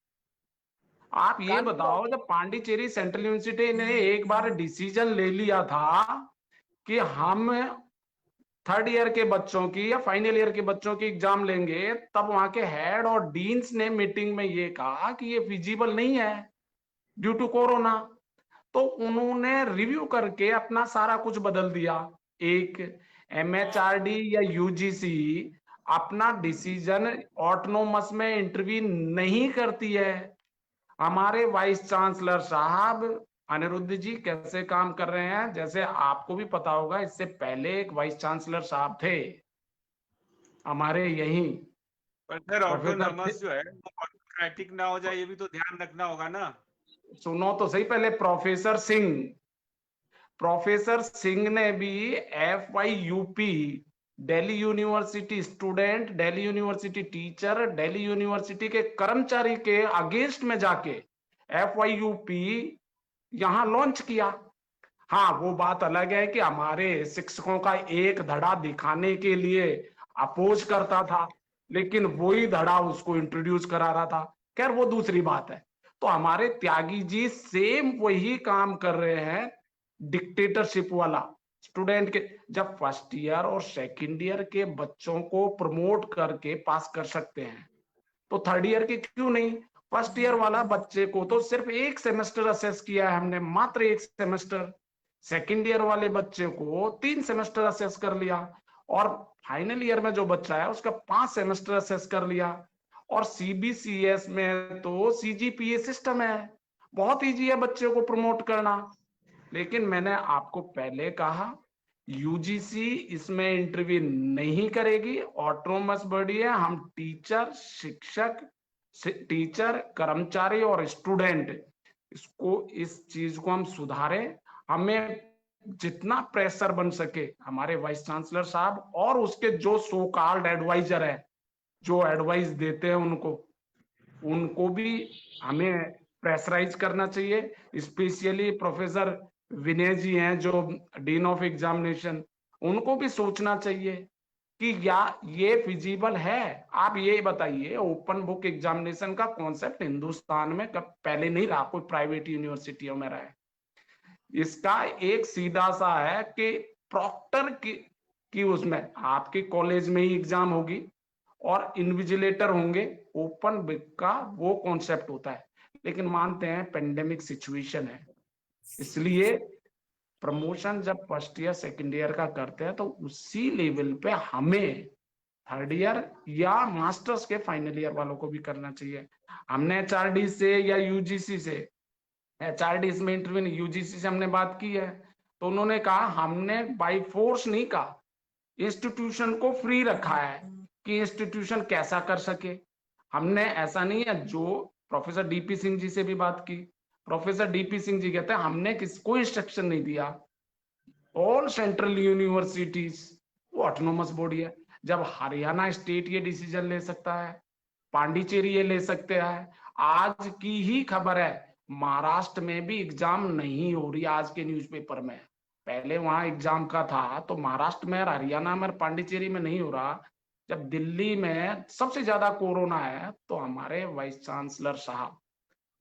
आप ये बताओ, जब पांडिचेरी सेंट्रल यूनिवर्सिटी ने एक बार डिसीजन ले लिया था कि हम थर्ड ईयर के बच्चों की या फाइनल ईयर के बच्चों की एग्जाम लेंगे, तब वहां के हेड और डीन्स ने मीटिंग में ये कहा कि ये फिजिबल नहीं है ड्यू टू कोरोना। तो उन्होंने रिव्यू करके अपना सारा कुछ बदल दिया। एक एमएचआरडी या यूजीसी अपना डिसीजन ऑटोनोमस में इंटरवीन नहीं करती है। हमारे वाइस चांसलर साहब अनिरुद्ध जी कैसे काम कर रहे हैं, जैसे आपको भी पता होगा, इससे पहले एक वाइस चांसलर साहब थे हमारे यहीं। पर सर ऑटोनॉमस जो है वो ऑटोक्रेटिक ना हो जाए, ये भी तो ध्यान रखना होगा ना। सुनो तो सही पहले, प्रोफेसर सिंह ने भी FYUP Delhi university student, Delhi university teacher, Delhi university के कर्मचारी के अगेंस्ट में जाके FYUP यहां लॉन्च किया। हाँ, वो बात अलग है कि हमारे शिक्षकों का एक धड़ा दिखाने के लिए अपोज करता था, लेकिन वही धड़ा उसको इंट्रोड्यूस करा रहा था। खैर वो दूसरी बात है। तो हमारे त्यागी जी सेम वही काम कर रहे हैं, डिक्टेटरशिप वाला। स्टूडेंट के जब फर्स्ट ईयर और सेकंड ईयर के बच्चों को प्रमोट करके पास कर सकते हैं तो थर्ड ईयर के क्यों नहीं? फर्स्ट ईयर वाला बच्चे को तो सिर्फ 1 सेमेस्टर असेस किया है हमने, मात्र 1 सेमेस्टर। सेकेंड ईयर वाले बच्चे को 3 सेमेस्टर असेस कर लिया, और फाइनल ईयर में जो बच्चा है उसका 5 सेमेस्टर असेस कर लिया। और सीबीसीएस में तो सीजीपीए सिस्टम है, बहुत इजी है बच्चे को प्रमोट करना। लेकिन मैंने आपको पहले कहा, यूजीसी इसमें इंटरव्यू नहीं करेगी, ऑटोनोमस बॉडी है। हम टीचर, शिक्षक, टीचर, कर्मचारी और स्टूडेंट, इस चीज को हम सुधारें। हमें जितना प्रेशर बन सके, हमारे वाइस चांसलर साहब और उसके जो सो कॉल्ड एडवाइजर है, जो एडवाइस देते हैं, उनको भी हमें प्रेशराइज करना चाहिए। स्पेशली प्रोफेसर विनय जी हैं जो डीन ऑफ एग्जामिनेशन, उनको भी सोचना चाहिए कि या ये फिजिबल है। आप ये बताइए, ओपन बुक एग्जामिनेशन का कॉन्सेप्ट हिंदुस्तान में कब पहले नहीं रहा, कोई प्राइवेट यूनिवर्सिटियों में रहा है। इसका एक सीधा सा है कि प्रॉक्टर की उसमें आपके कॉलेज में ही एग्जाम होगी और इन्विजिलेटर होंगे, ओपन बुक का वो कॉन्सेप्ट होता है। लेकिन मानते हैं पेंडेमिक सिचुएशन है, इसलिए प्रमोशन जब फर्स्ट ईयर सेकेंड ईयर का करते हैं तो उसी लेवल पे हमें थर्ड ईयर या मास्टर्स के फाइनल ईयर वालों को भी करना चाहिए। हमने एचआरडी से या यूजीसी से, एचआरडी इसमें इंटरव्यू नहीं, यूजीसी से हमने बात की है, तो उन्होंने कहा हमने बाय फोर्स नहीं कहा, इंस्टीट्यूशन को फ्री रखा है कि इंस्टीट्यूशन कैसा कर सके। हमने ऐसा नहीं है, जो प्रोफेसर डीपी सिंह जी से भी बात की, प्रोफेसर डीपी सिंह जी कहते हैं हमने किसको इंस्ट्रक्शन नहीं दिया, ऑल सेंट्रल यूनिवर्सिटीज वो ऑटोनोमस बॉडी है। जब हरियाणा स्टेट ये डिसीजन ले सकता है, पांडिचेरी ये ले सकते हैं। आज की ही खबर है, महाराष्ट्र में भी एग्जाम नहीं हो रही आज के न्यूज़पेपर में। पहले वहां एग्जाम का था, तो महाराष्ट्र में, हरियाणा में, पांडिचेरी में नहीं हो रहा। जब दिल्ली में सबसे ज्यादा कोरोना है, तो हमारे वाइस चांसलर साहब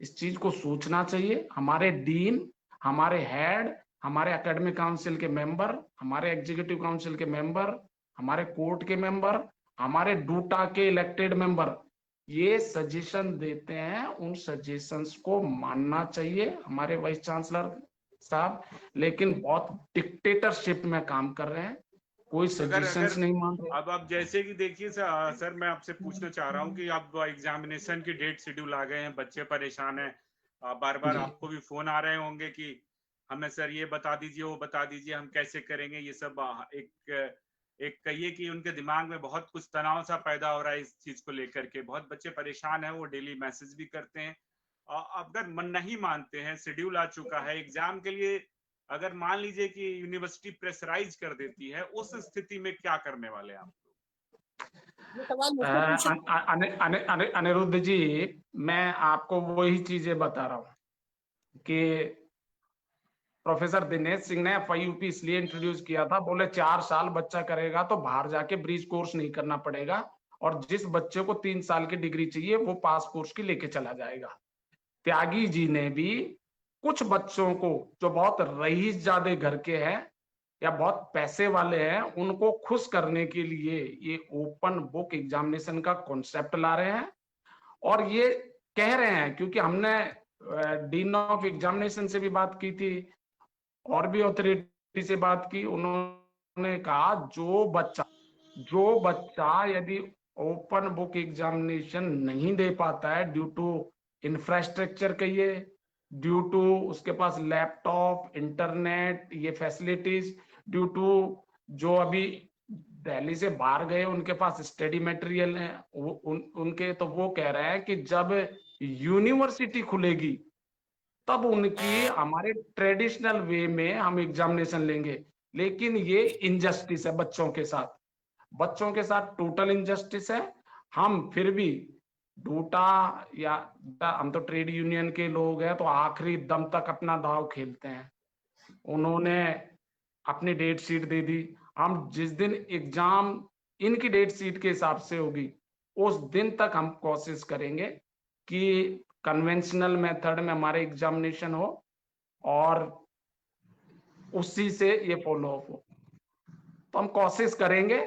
इस चीज को सोचना चाहिए। हमारे डीन, हमारे हेड, हमारे एकेडमिक काउंसिल के मेंबर, हमारे एग्जीक्यूटिव काउंसिल के मेंबर, हमारे कोर्ट के मेंबर, हमारे डूटा के इलेक्टेड मेंबर ये सजेशन देते हैं, उन सजेशंस को मानना चाहिए हमारे वाइस चांसलर साहब। लेकिन बहुत डिक्टेटरशिप में काम कर रहे हैं, कोई सजेशंस नहीं मान रहे। अब आप जैसे कि देखिए सर, मैं आपसे पूछना चाह रहा हूँ कि अब एग्जामिनेशन की डेट शेड्यूल आ गए हैं, बच्चे परेशान हैं, बार बार आपको भी फोन आ रहे होंगे कि हमें सर ये बता दीजिए, वो बता दीजिए, हम कैसे करेंगे ये सब। एक कहिए कि उनके दिमाग में बहुत कुछ तनाव सा पैदा हो रहा है इस चीज को लेकर के। बहुत बच्चे परेशान हैं, वो डेली मैसेज भी करते हैं। अगर मन नहीं मानते हैं, शेड्यूल आ चुका है एग्जाम के लिए, अगर मान लीजिए कि यूनिवर्सिटी प्रेशराइज कर देती है, उस स्थिति में क्या करने वाले आप? अनिरुद्ध जी, मैं आपको वही चीजें बता रहा हूँ कि प्रोफेसर दिनेश सिंह ने FIUP इसलिए इंट्रोड्यूस किया था, बोले 4 साल बच्चा करेगा तो बाहर जाके ब्रिज कोर्स नहीं करना पड़ेगा, और जिस बच्चे को 3 साल की डिग्री चाहिए वो पास कोर्स की लेके चला जाएगा। त्यागी जी ने भी कुछ बच्चों को जो बहुत रईस ज्यादा घर के हैं या बहुत पैसे वाले हैं, उनको खुश करने के लिए ये ओपन बुक एग्जामिनेशन का कॉन्सेप्ट ला रहे हैं। और ये कह रहे हैं, क्योंकि हमने डीन ऑफ एग्जामिनेशन से भी बात की थी और भी अथॉरिटी से बात की, उन्होंने कहा जो बच्चा यदि ओपन बुक एग्जामिनेशन नहीं दे पाता है ड्यू टू इंफ्रास्ट्रक्चर कहिए, ड्यू टू उसके पास लैपटॉप, इंटरनेट, ये फैसिलिटीज, ड्यू टू जो अभी दिल्ली से बाहर गए उनके पास स्टडी मटेरियल है, उनके, तो वो कह रहे हैं कि जब यूनिवर्सिटी खुलेगी तब उनकी हमारे ट्रेडिशनल वे में हम एग्जामिनेशन लेंगे। लेकिन ये इनजस्टिस है बच्चों के साथ टोटल इनजस्टिस है। हम फिर भी डूटा या हम तो ट्रेड यूनियन के लोग हैं, तो आखिरी दम तक अपना दाव खेलते हैं। उन्होंने अपनी डेट शीट दे दी, हम जिस दिन एग्जाम इनकी डेट शीट के हिसाब से होगी उस दिन तक हम कोशिश करेंगे कि कन्वेंशनल मेथड में हमारे एग्जामिनेशन हो और उसी से ये फॉलो अप हो। तो हम कोशिश करेंगे।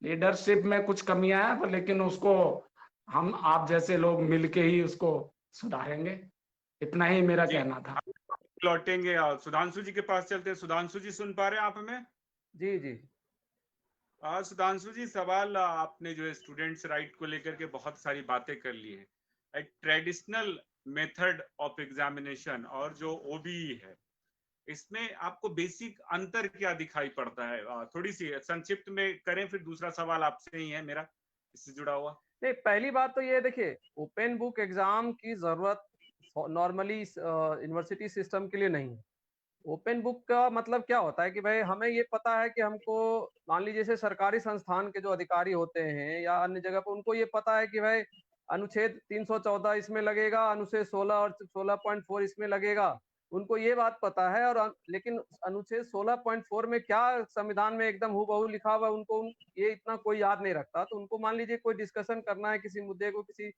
लीडरशिप में कुछ कमियां हैं, लेकिन उसको हम आप जैसे लोग मिलके ही उसको सुधारेंगे। इतना ही मेरा जी, कहना था। लौटेंगे और सुधांशु जी के पास चलते हैं। सुधांशु जी सुन पा रहे हैं आप हमें? जी जी। सुधांशु जी, सवाल आपने जो है स्टूडेंट्स राइट को लेकर के बहुत सारी बातें कर ली हैं। एक ट्रेडिशनल मेथड ऑफ एग्जामिनेशन और जो ओबीई है, इसमें आपको बेसिक अंतर क्या दिखाई पड़ता है? थोड़ी सी संक्षिप्त में करें, फिर दूसरा सवाल आपसे ही है मेरा इससे जुड़ा हुआ। नहीं, पहली बात तो ये देखिए, ओपन बुक एग्जाम की जरूरत नॉर्मली यूनिवर्सिटी सिस्टम के लिए नहीं है। ओपन बुक का मतलब क्या होता है कि भाई हमें ये पता है कि हमको, मान लीजिए जैसे सरकारी संस्थान के जो अधिकारी होते हैं या अन्य जगह पर, उनको ये पता है कि भाई अनुच्छेद 314 इसमें लगेगा, अनुच्छेद 16 और 16.4 इसमें लगेगा। उनको ये बात पता है। और लेकिन अनुच्छेद 16.4 में क्या संविधान में एकदम हूबहू लिखा हुआ है, उनको ये इतना कोई याद नहीं रखता। तो उनको मान लीजिए कोई डिस्कशन करना है किसी मुद्दे को, किसी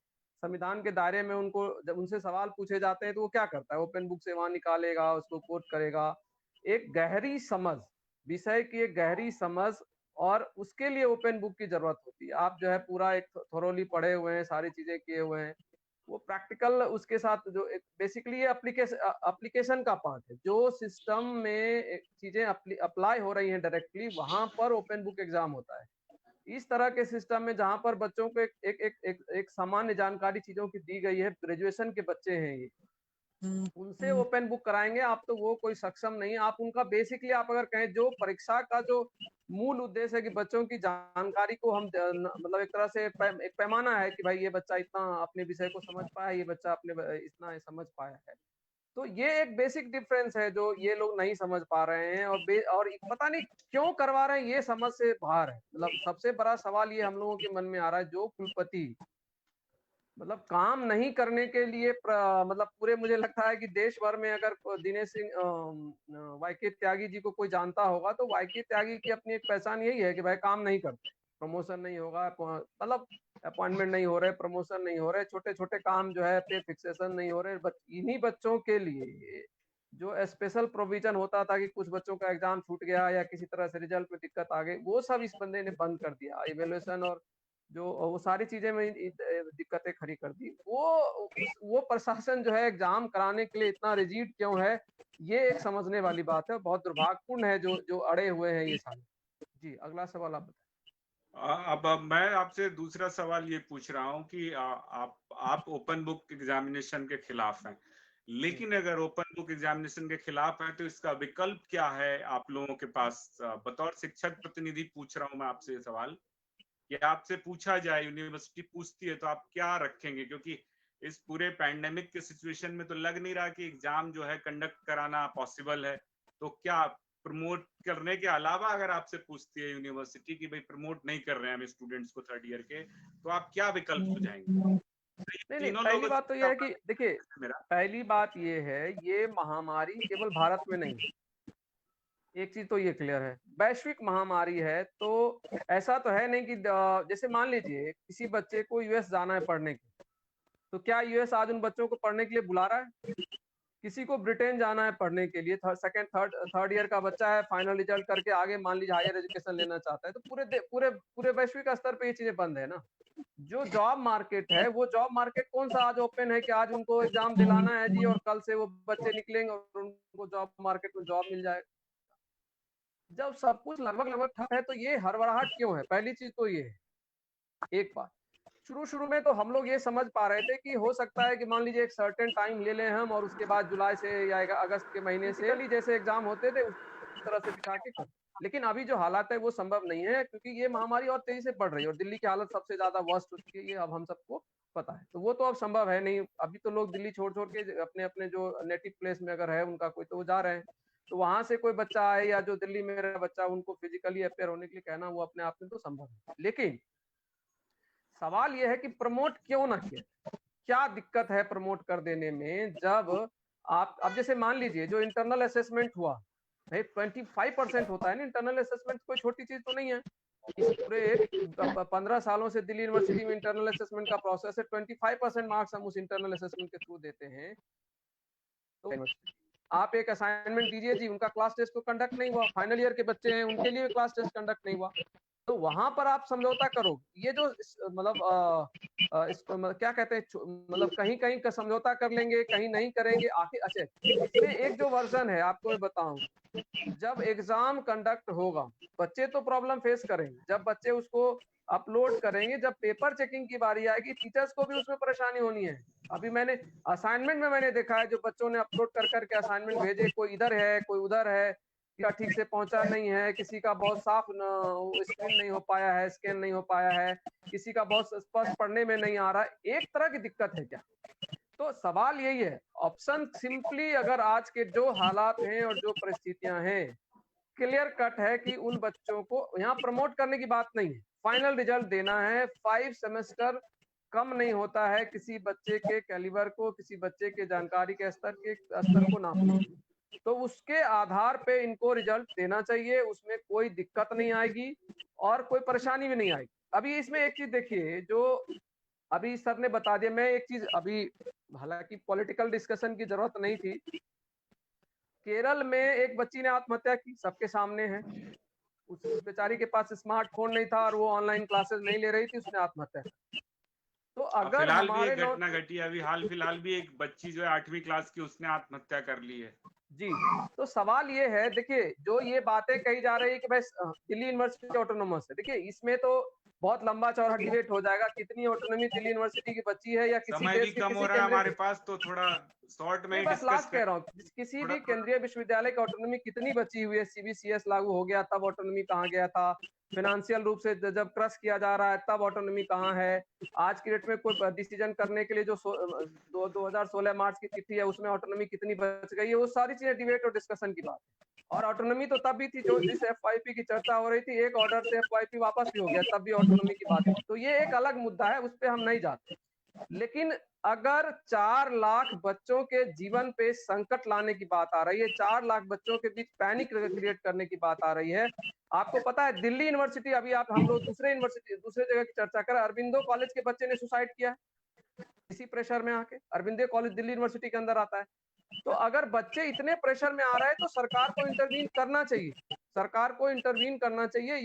संविधान के दायरे में, उनको जब उनसे सवाल पूछे जाते हैं तो वो क्या करता है, ओपन बुक से वहां निकालेगा, उसको कोट करेगा। एक गहरी समझ, विषय की एक गहरी समझ, और उसके लिए ओपन बुक की जरूरत होती है। आप जो है पूरा एक थोरोली पढ़े हुए हैं, सारी चीजें किए हुए हैं, वो प्रैक्टिकल उसके साथ जो बेसिकली ये एप्लीकेशन का पार्ट है। जो सिस्टम में चीजें अप्लाई हो रही हैं डायरेक्टली, वहां पर ओपन बुक एग्जाम होता है। इस तरह के सिस्टम में जहां पर बच्चों को एक सामान्य जानकारी चीजों की दी गई है, ग्रेजुएशन के बच्चे हैं ये, उनसे ओपन बुक कराएंगे आप, तो वो कोई सक्षम नहीं है। आप उनका बेसिकली आप अगर कहें, जो परीक्षा का जो मूल उद्देश्य है कि बच्चों की जानकारी को हम मतलब एक तरह से एक पैमाना है कि भाई ये बच्चा इतना अपने विषय को समझ पाया, ये बच्चा अपने इतना समझ पाया है। तो ये एक बेसिक डिफरेंस है जो ये लोग नहीं समझ पा रहे हैं। और पता नहीं क्यों करवा रहे हैं, ये समझ से बाहर है। मतलब सबसे बड़ा सवाल ये हम लोगों के मन में आ रहा है, जो कुलपति मतलब काम नहीं करने के लिए मतलब पूरे, मुझे लगता है कि देश भर में अगर दिनेश सिंह वाईके त्यागी जी को कोई जानता होगा, तो वाईके त्यागी की अपनी एक पहचान यही है कि भाई काम नहीं करते, प्रमोशन नहीं होगा, मतलब अपॉइंटमेंट नहीं हो रहे, प्रमोशन नहीं हो रहे, छोटे छोटे काम जो है पे फिक्सेशन नहीं हो रहे। इन्हीं बच्चों के लिए जो स्पेशल प्रोविजन होता था कि कुछ बच्चों का एग्जाम छूट गया या किसी तरह से रिजल्ट में दिक्कत आ गई, वो सब इस बंदे ने बंद कर दिया। इवेल्युएशन और जो वो सारी चीजें में दिक्कतें खड़ी कर दी। वो प्रशासन जो है एग्जाम कराने के लिए इतना रिजिड क्यों है, ये एक समझने वाली बात है। बहुत दुर्भाग्यपूर्ण है जो जो अड़े हुए हैं ये सारे। जी, अगला सवाल आप बताएं। अब मैं आपसे दूसरा सवाल ये पूछ रहा हूँ कि आप ओपन बुक एग्जामिनेशन के खिलाफ हैं, लेकिन अगर ओपन बुक एग्जामिनेशन के खिलाफ है तो इसका विकल्प क्या है आप लोगों के पास? बतौर शिक्षक प्रतिनिधि पूछ रहा हूँ मैं आपसे ये सवाल कि आपसे पूछा जाए, यूनिवर्सिटी पूछती है तो आप क्या रखेंगे? क्योंकि इस पूरे पैंडेमिक के सिचुएशन में तो लग नहीं रहा कि एग्जाम जो है कंडक्ट कराना पॉसिबल है। तो क्या प्रमोट करने के अलावा अगर आपसे पूछती है यूनिवर्सिटी कि भाई प्रमोट नहीं कर रहे हैं हम स्टूडेंट्स को थर्ड ईयर के, तो आप क्या विकल्प सुझाएंगे? नहीं नहीं, तीनों पहली लोगों बात तो से ये है कि देखिए, मेरा पहली बात ये है, ये महामारी केवल भारत में नहीं है। एक चीज तो ये क्लियर है, वैश्विक महामारी है। तो ऐसा तो है नहीं कि जैसे मान लीजिए किसी बच्चे को यूएस जाना है पढ़ने के, तो क्या यूएस आज उन बच्चों को पढ़ने के लिए बुला रहा है? किसी को ब्रिटेन जाना है पढ़ने के लिए, थर्ड ईयर का बच्चा है, फाइनल रिजल्ट करके आगे मान लीजिए हायर एजुकेशन लेना चाहता है, तो पूरे पूरे वैश्विक स्तर पे ये चीजें बंद है ना। जो जॉब मार्केट है, वो जॉब मार्केट कौन सा आज ओपन है कि आज उनको एग्जाम दिलाना है जी और कल से वो बच्चे निकलेंगे और उनको जॉब मार्केट में जॉब मिल जाएगा? जब सब कुछ लगभग लगभग ठप है, तो ये हड़बड़ाहट क्यों है? पहली चीज तो ये है। एक बात, शुरू शुरू में तो हम लोग ये समझ पा रहे थे कि हो सकता है कि मान लीजिए एक सर्टेन टाइम ले लें हम, और उसके बाद जुलाई से या अगस्त के महीने से जैसे एग्जाम होते थे उस तरह से बिठा के कर। लेकिन अभी जो हालात है वो संभव नहीं है, क्योंकि ये महामारी और तेजी से बढ़ रही है और दिल्ली की हालत सबसे ज्यादा वर्स्ट हो चुकी है, ये अब हम सबको पता है। तो वो तो अब संभव है नहीं। अभी तो लोग दिल्ली छोड़ छोड़ के अपने अपने जो नेटिव प्लेस में अगर है उनका कोई, तो वो जा रहे हैं। तो वहां से कोई बच्चा आए या जो दिल्ली में रहे बच्चा, उनको फिजिकली अपेयर होने के लिए कहना वो अपने आप में तो संभव है। लेकिन सवाल यह है कि प्रमोट क्यों ना किया? क्या दिक्कत है प्रमोट कर देने में? जब आप अब जैसे मान लीजिए जो इंटरनल असेसमेंट हुआ, भाई 25% होता है ना इंटरनल असेसमेंट, कोई छोटी चीज तो नहीं है। इस पूरे 15 सालों से दिल्ली यूनिवर्सिटी में इंटरनल असेसमेंट का प्रोसेस है, 25% मार्क्स हम उस इंटरनल असेसमेंट के थ्रू देते हैं। तो आप एक असाइनमेंट दीजिए जी, उनका क्लास टेस्ट तो कंडक्ट नहीं हुआ, फाइनल ईयर के बच्चे हैं उनके लिए क्लास टेस्ट कंडक्ट नहीं हुआ। तो वहां पर आप समझौता करो। ये जो मतलब क्या कहते हैं, मतलब कहीं कहीं का समझौता कर लेंगे, कहीं नहीं करेंगे, आखिर अच्छा इसमें एक जो वर्जन है आपको मैं बताऊं, जब एग्जाम कंडक्ट होगा बच्चे तो प्रॉब्लम फेस करेंगे, जब बच्चे उसको अपलोड करेंगे, जब पेपर चेकिंग की बारी आएगी टीचर्स को भी उसमें परेशानी होनी है। अभी मैंने असाइनमेंट में मैंने देखा है जो बच्चों ने अपलोड कर करके असाइनमेंट भेजे, कोई इधर है कोई उधर है, या ठीक से पहुंचा नहीं है, किसी का बहुत साफ स्क्रीन नहीं हो पाया है, स्कैन नहीं हो पाया है, किसी का बहुत स्पष्ट पढ़ने में नहीं आ रहा है, एक तरह की दिक्कत है क्या? तो सवाल यही है, ऑप्शन सिंपली अगर आज के जो हालात हैं और जो परिस्थितियां हैं, क्लियर कट है कि उन बच्चों को यहाँ प्रमोट करने की बात नहीं है, फाइनल रिजल्ट देना है। 5 सेमेस्टर कम नहीं होता है किसी बच्चे के कैलिबर को, किसी बच्चे के जानकारी के स्तर को नापने, तो उसके आधार पे इनको रिजल्ट देना चाहिए, उसमें कोई दिक्कत नहीं आएगी और कोई परेशानी भी नहीं आएगी। अभी इसमें एक चीज देखिए जो अभी सर ने बता दिया, मैं एक चीज अभी, हालांकि पॉलिटिकल डिस्कशन की जरूरत नहीं थी, केरल में एक बच्ची ने आत्महत्या की, सबके सामने है, उस बेचारी के पास स्मार्टफोन नहीं था और वो ऑनलाइन क्लासेस नहीं ले रही थी, उसने आत्महत्या की। तो अगर फिलहाल भी हमारे एक घटना घटी है, अभी हाल फिलहाल भी एक बच्ची जो है 8वीं क्लास की, उसने आत्महत्या कर ली है। जी, तो सवाल ये है, देखिए जो ये बातें कही जा रही है कि भाई दिल्ली यूनिवर्सिटी ऑटोनोमस है, देखिए इसमें तो बहुत लंबा चौड़ा डिबेट हो जाएगा, कितनी ऑटोनॉमी दिल्ली यूनिवर्सिटी की बच्ची है या किसी समय भी देश के कम किसी हो रहा है केंद्रीय, हमारे पास, तो थोड़ा शॉर्ट में मैं ही बस डिस्कस लास्ट कर कह रहा हूँ, किसी थोड़ा भी थोड़ा केंद्रीय विश्वविद्यालय की ऑटोनॉमी कितनी बची हुई है, सीबीसीएस लागू हो गया तब ऑटोनॉमी कहाँ गया था, फाइनेंशियल रूप से जब क्रश किया जा रहा है तब ऑटोनॉमी कहाँ है, आज की डेट में कोई डिसीजन करने के लिए जो 2016 मार्च की चिट्ठी है उसमें ऑटोनॉमी कितनी बच गई है, वो सारी चीजें डिबेट और डिस्कशन की बात है। और ऑटोनॉमी तो तब भी थी जो जिस एफवाईपी की चर्चा हो रही थी, एक ऑर्डर से एफवाईपी वापस भी हो गया, तब भी ऑटोनॉमी की बात थी, तो ये एक अलग मुद्दा है, उस पर हम नहीं जाते। लेकिन अगर 4 लाख बच्चों के जीवन पे संकट लाने की बात आ रही है, 4 लाख बच्चों के बीच पैनिक क्रिएट करने की बात आ रही है, आपको पता है दिल्ली यूनिवर्सिटी, अभी आप हम लोग दूसरे जगह की चर्चा करें, अरबिंदो कॉलेज के बच्चे ने सुसाइड किया है इसी प्रेशर में आके, अरविंदो कॉलेज दिल्ली यूनिवर्सिटी के अंदर आता है। तो अगर बच्चे इतने प्रेशर में आ रहे हैं तो सरकार को इंटरवीन करना चाहिए, सरकार को इंटरवीन करना चाहिए।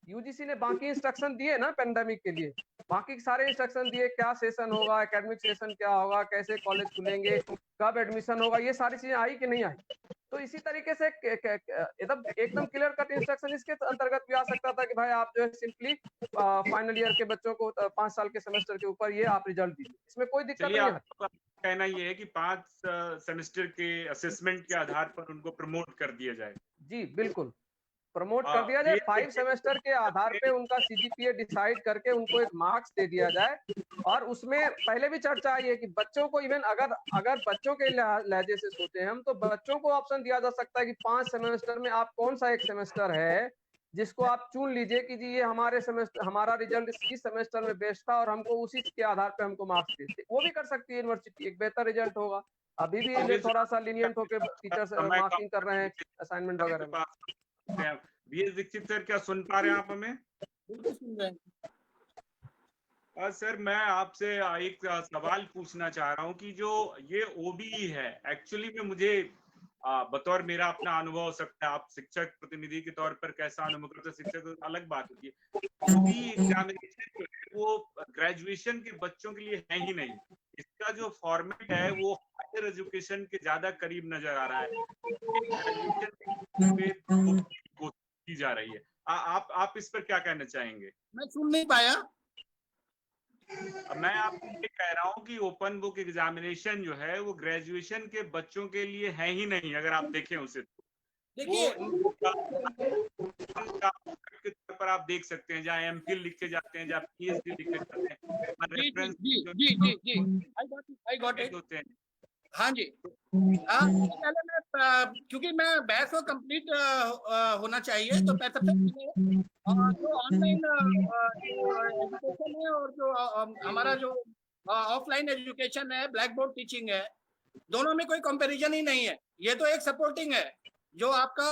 यूजीसी ने बाकी इंस्ट्रक्शन दिए ना पेंडेमिक के लिए, बाकी सारे इंस्ट्रक्शन दिए, क्या सेशन होगा, एकेडमिक सेशन क्या होगा, कैसे कॉलेज खुलेंगे, कब एडमिशन होगा, ये सारी चीजें आई कि नहीं आई? तो इसी तरीके से एकदम क्लियर कट इंस्ट्रक्शन इसके अंतर्गत भी आ सकता था कि भाई आप जो है सिंपली फाइनल ईयर के बच्चों को 5 साल के सेमेस्टर के ऊपर ये आप रिजल्ट दीजिए, इसमें कोई दिक्कत चलिए, नहीं है। आपका कहना ये है कि 5 सेमेस्टर के असेसमेंट के आधार पर उनको प्रमोट कर दिया जाए। जी बिल्कुल, प्रमोट कर दिया जाए, 5 सेमेस्टर के आधार पे उनका सीजीपीए डिसाइड करके उनको एक मार्क्स दे दिया जाए। और उसमें पहले भी चर्चा आई है कि बच्चों को इवन अगर बच्चों के लहजे से सोचे हम, तो बच्चों को ऑप्शन दिया जा सकता है कि 5 सेमेस्टर में आप कौन सा एक सेमेस्टर है जिसको आप चुन लीजिए कि जी ये हमारा रिजल्ट इस सेमेस्टर में बेस्ट था और हमको उसी के आधार पे हमको मार्क्स देते, वो भी कर सकती है यूनिवर्सिटी, एक बेहतर रिजल्ट होगा। अभी भी थोड़ा सा लीनियंट होकर टीचर्स मार्किंग कर रहे हैं असाइनमेंट वगैरह में। बीएस दीक्षित सर, क्या सुन पा रहे हैं आप हमें? बिल्कुल सुन रहे हैं। सर, मैं आपसे एक सवाल पूछना चाह रहा हूं कि जो ये ओबीई है, एक्चुअली में मुझे बतौर मेरा अपना अनुभव हो सकता है, आप शिक्षक प्रतिनिधि के तौर पर कैसा अनुभव करते हैं, शिक्षक तो अलग बात होती है। ओबीई एग्जामिनेशन जो है वो ग्रेजुएशन के बच्चों के लिए है ही नहीं, इसका जो फॉर्मेट है वो हायर एजुकेशन के ज्यादा करीब नजर आ रहा है, ग्रेजुएशन की जा रही है। आप इस पर क्या कहना चाहेंगे? मैं सुन नहीं पाया। मैं आपको ये कह रहा हूँ कि ओपन बुक एग्जामिनेशन जो है वो ग्रेजुएशन के बच्चों के लिए है ही नहीं, अगर आप देखें उसे तो देखिए के तौर पर आप देख सकते हैं, जहाँ एमफिल लिखे जाते हैं, जहाँ पीएचडी लिखे जाते हैं, आई गॉट इट होते हैं। हाँ जी, पहले मैं क्योंकि मैं बहस को कंप्लीट होना चाहिए, तो सबसे पहले जो ऑनलाइन एजुकेशन है और जो हमारा जो ऑफलाइन एजुकेशन है, ब्लैक बोर्ड टीचिंग है, दोनों में कोई कंपैरिजन ही नहीं है। ये तो एक सपोर्टिंग है, जो आपका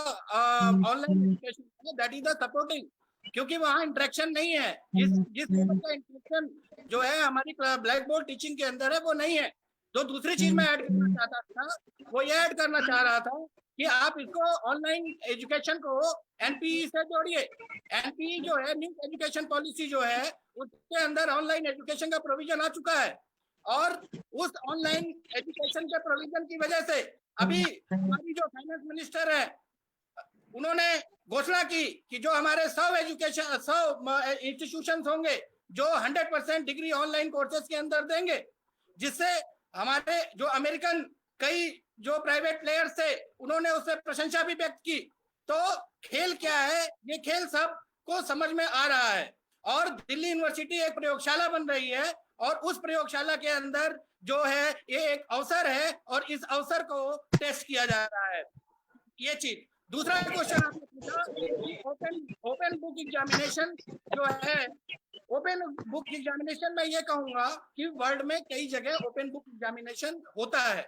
ऑनलाइन एजुकेशन है दैट इज द सपोर्टिंग, क्योंकि वहाँ इंटरेक्शन नहीं है। जिस लेवल का इंटरेक्शन जो है हमारी ब्लैक बोर्ड टीचिंग के अंदर है वो नहीं है। तो दूसरी चीज मैं ऐड करना चाहता था, वो ये ऐड करना चाह रहा था कि आप इसको ऑनलाइन एजुकेशन को एनपीई से जोड़िए। एनपी जो है, न्यू एजुकेशन पॉलिसी जो है, उसके अंदर ऑनलाइन एजुकेशन का प्रोविजन आ चुका है। और उस ऑनलाइन एजुकेशन के प्रोविजन की वजह से अभी हमारी जो फाइनेंस मिनिस्टर है, उन्होंने घोषणा की कि जो हमारे 100 इंस्टीट्यूशन होंगे जो 100% डिग्री ऑनलाइन कोर्सेज के अंदर देंगे, जिससे हमारे जो अमेरिकन कई जो प्राइवेट प्लेयर्स थे, उन्होंने उससे प्रशंसा भी व्यक्त की। तो खेल क्या है, ये खेल सबको समझ में आ रहा है। और दिल्ली यूनिवर्सिटी एक प्रयोगशाला बन रही है, और उस प्रयोगशाला के अंदर जो है ये एक अवसर है, और इस अवसर को टेस्ट किया जा रहा है। ये चीज। दूसरा क्वेश्चन आपने पूछा, ओपन बुक एग्जामिनेशन जो है, ओपन बुक एग्जामिनेशन में ये कहूंगा कि वर्ल्ड में कई जगह ओपन बुक एग्जामिनेशन होता है,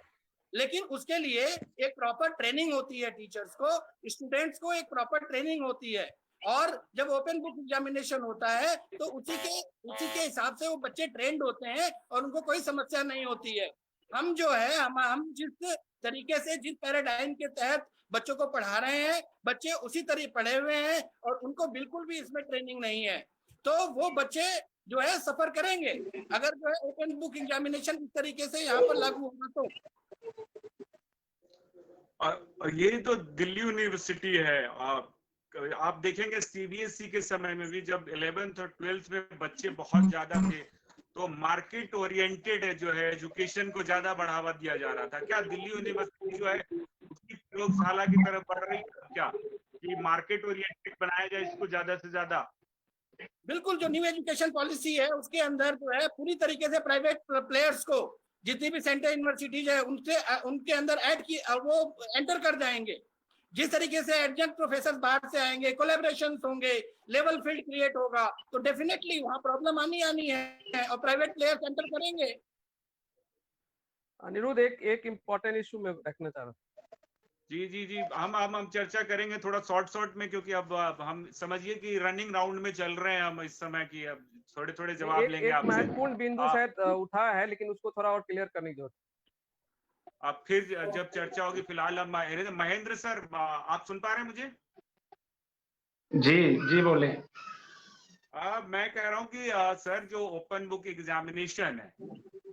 लेकिन उसके लिए एक प्रॉपर ट्रेनिंग होती है, टीचर्स को, स्टूडेंट्स को एक प्रॉपर ट्रेनिंग होती है। और जब ओपन बुक एग्जामिनेशन होता है तो उसी के हिसाब से वो बच्चे ट्रेंड होते हैं और उनको कोई समस्या नहीं होती है। हम जो है हम जिस तरीके से, जिस पैराडाइम के तहत बच्चों को पढ़ा रहे हैं, बच्चे उसी तरह पढ़े हुए हैं और उनको बिल्कुल भी इसमें ट्रेनिंग नहीं है। तो वो बच्चे जो है सफर करेंगे अगर जो है ओपन बुक एग्जामिनेशन इस तरीके से यहाँ पर लागू होगा तो। और ये तो दिल्ली यूनिवर्सिटी है। आप देखेंगे सीबीएसई के समय में भी जब 11th और 12th में बच्चे बहुत ज्यादा थे, तो मार्केट ओरिएंटेड जो है एजुकेशन को ज्यादा बढ़ावा दिया जा रहा था। क्या दिल्ली यूनिवर्सिटी जो है उसकी प्रयोगशाला की तरफ बढ़ रही है क्या, कि मार्केट ओरिएंटेड बनाया जाए इसको ज्यादा से ज्यादा? बिल्कुल, जो न्यू एजुकेशन पॉलिसी है उसके अंदर जो है पूरी तरीके से प्राइवेट प्लेयर्स को, जितनी भी सेंट्रल यूनिवर्सिटीज है उनके अंदर ऐड की, वो एंटर कर जाएंगे। जिस तरीके से एडजंक्ट प्रोफेसर बाहर से आएंगे, कोलैबोरेशंस होंगे, लेवल फील्ड क्रिएट होगा, तो डेफिनेटली वहां प्रॉब्लम आनी है और प्राइवेट प्लेयर्स एंटर करेंगे। अनिरुद्ध, एक इम्पोर्टेंट इशू में रखना चाह रहा हूँ। जी, हम चर्चा करेंगे थोड़ा शॉर्ट में, क्योंकि अब हम समझिए कि रनिंग राउंड में चल रहे हैं हम इस समय की। अब थोड़े जवाब लेंगे आपसे। महत्वपूर्ण बिंदु शायद उठा है, लेकिन उसको थोड़ा और क्लियर करने की जरूरत है। अब फिर जब चर्चा होगी, फिलहाल हम महेंद्र सर, आप सुन पा रहे हैं मुझे? जी बोले। मैं कह रहा हूँ कि सर, जो ओपन बुक एग्जामिनेशन है,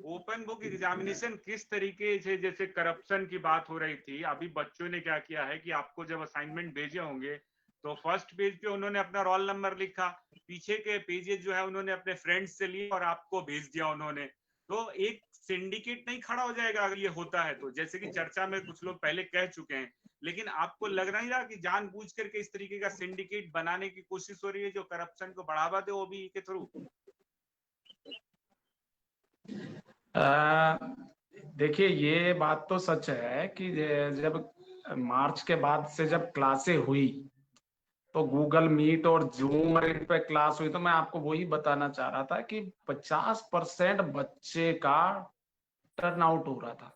ओपन बुक एग्जामिनेशन किस तरीके से, जैसे करप्शन की बात हो रही थी, अभी बच्चों ने क्या किया है कि आपको जब असाइनमेंट भेजे होंगे तो फर्स्ट पेज पे उन्होंने अपना रोल नंबर लिखा, पीछे के पेजेस जो है उन्होंने अपने फ्रेंड्स से लिए और आपको भेज दिया उन्होंने। तो एक सिंडिकेट नहीं खड़ा हो जाएगा अगर ये होता है तो? जैसे कि चर्चा में कुछ लोग पहले कह चुके हैं, लेकिन आपको लग नहीं रहा कि जानबूझ करके इस तरीके का सिंडिकेट बनाने की कोशिश हो रही है जो करप्शन को बढ़ावा दे ओबीई के थ्रू? देखिए, ये बात तो सच है कि जब मार्च के बाद से जब क्लासें हुई तो गूगल मीट और जूम पे क्लास हुई, तो मैं आपको वही बताना चाह रहा था कि 50% बच्चे का टर्न आउट हो रहा था।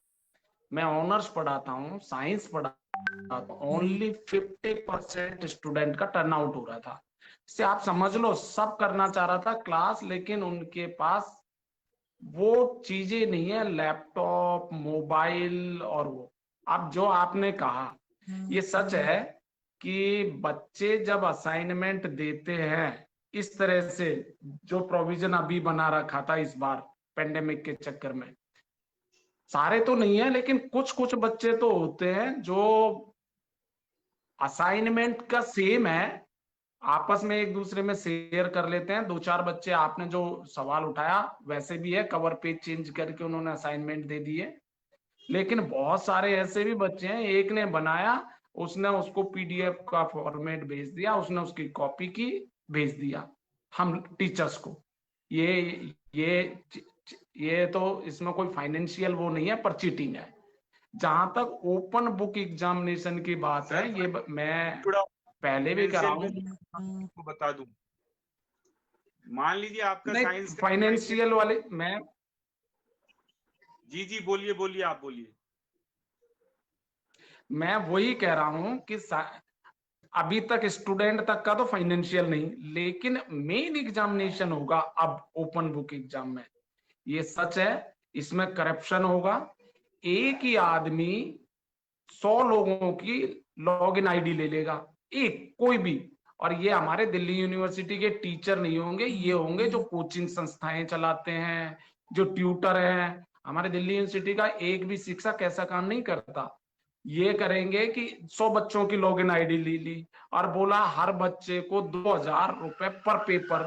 मैं ऑनर्स पढ़ाता हूँ, साइंस पढ़ाता हूँ, ओनली 50% स्टूडेंट का टर्न आउट हो रहा था। इससे आप समझ लो सब करना चाह रहा था क्लास, लेकिन उनके पास वो चीजें नहीं है, लैपटॉप, मोबाइल। और वो अब जो आपने कहा ये सच है कि बच्चे जब असाइनमेंट देते हैं इस तरह से, जो प्रोविजन अभी बना रखा था इस बार पेंडेमिक के चक्कर में, सारे तो नहीं है लेकिन कुछ बच्चे तो होते हैं जो असाइनमेंट का सेम है, आपस में एक दूसरे में शेयर कर लेते हैं। 2-4 बच्चे आपने जो सवाल उठाया वैसे भी है, कवर पेज चेंज करके उन्होंने असाइनमेंट दे दिए। लेकिन बहुत सारे ऐसे भी बच्चे हैं, एक ने बनाया, उसने उसको पीडीएफ का फॉर्मेट भेज दिया, उसने उसकी कॉपी की, भेज दिया हम टीचर्स को। ये तो इसमें कोई फाइनेंशियल वो नहीं है, पर चीटिंग है। जहां तक ओपन बुक एग्जामिनेशन की बात है, ये मैं पहले भी कह रहा हूँ, बता दूं, मान लीजिए आपका साइंस फाइनेंशियल वाले, मैं जी बोलिए, आप बोलिए। मैं वही कह रहा हूं कि अभी तक स्टूडेंट तक का तो फाइनेंशियल नहीं, लेकिन मेन एग्जामिनेशन होगा अब ओपन बुक एग्जाम में। ये सच है, इसमें करप्शन होगा। एक ही आदमी 100 लोगों की लॉगिन आईडी ले लेगा, एक कोई भी, और ये हमारे दिल्ली यूनिवर्सिटी के टीचर नहीं होंगे, ये होंगे जो कोचिंग संस्थाएं चलाते हैं, जो ट्यूटर हैं। हमारे दिल्ली यूनिवर्सिटी का एक भी शिक्षक ऐसा काम नहीं करता। ये करेंगे कि 100 बच्चों की लॉगिन आईडी ली और बोला हर बच्चे को 2000 रुपए पर पेपर,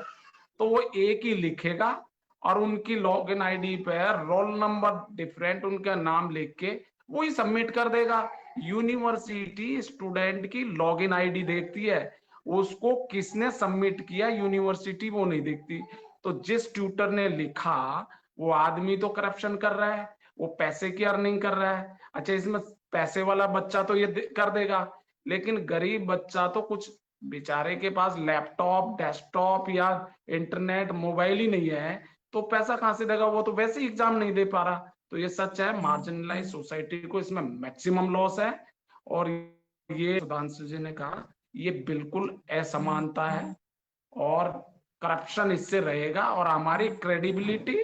तो वो एक ही लिखेगा और उनकी लॉगिन आईडी पे रोल नंबर डिफरेंट, उनका नाम लिख के वो ही सबमिट कर देगा। यूनिवर्सिटी स्टूडेंट की लॉगिन आईडी देखती है, उसको किसने सबमिट किया यूनिवर्सिटी वो नहीं देखती। तो जिस ट्यूटर ने लिखा वो आदमी तो करप्शन कर रहा है, वो पैसे की अर्निंग कर रहा है। अच्छा, इसमें पैसे वाला बच्चा तो ये कर देगा, लेकिन गरीब बच्चा तो कुछ बेचारे के पास लैपटॉप, डेस्कटॉप या इंटरनेट, मोबाइल ही नहीं है, तो पैसा कहां से देगा? वो तो वैसे ही एग्जाम नहीं दे पा रहा। तो ये सच है, मार्जिनलाइज सोसाइटी को इसमें मैक्सिमम लॉस है। और ये सुधांशु जी ने कहा, ये बिल्कुल असमानता है और करप्शन इससे रहेगा। और हमारी क्रेडिबिलिटी,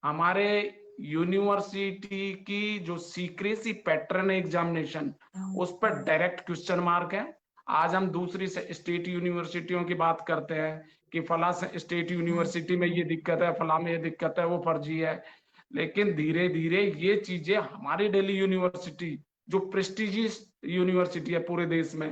हमारे यूनिवर्सिटी की जो सीक्रेसी पैटर्न है एग्जामिनेशन, उस पर डायरेक्ट क्वेश्चन मार्क है। आज हम दूसरी स्टेट यूनिवर्सिटियों की बात करते हैं कि फला स्टेट यूनिवर्सिटी में ये दिक्कत है, फला में ये दिक्कत है, वो फर्जी है। लेकिन धीरे धीरे ये चीजें हमारी दिल्ली यूनिवर्सिटी, जो प्रेस्टिजियस यूनिवर्सिटी है पूरे देश में,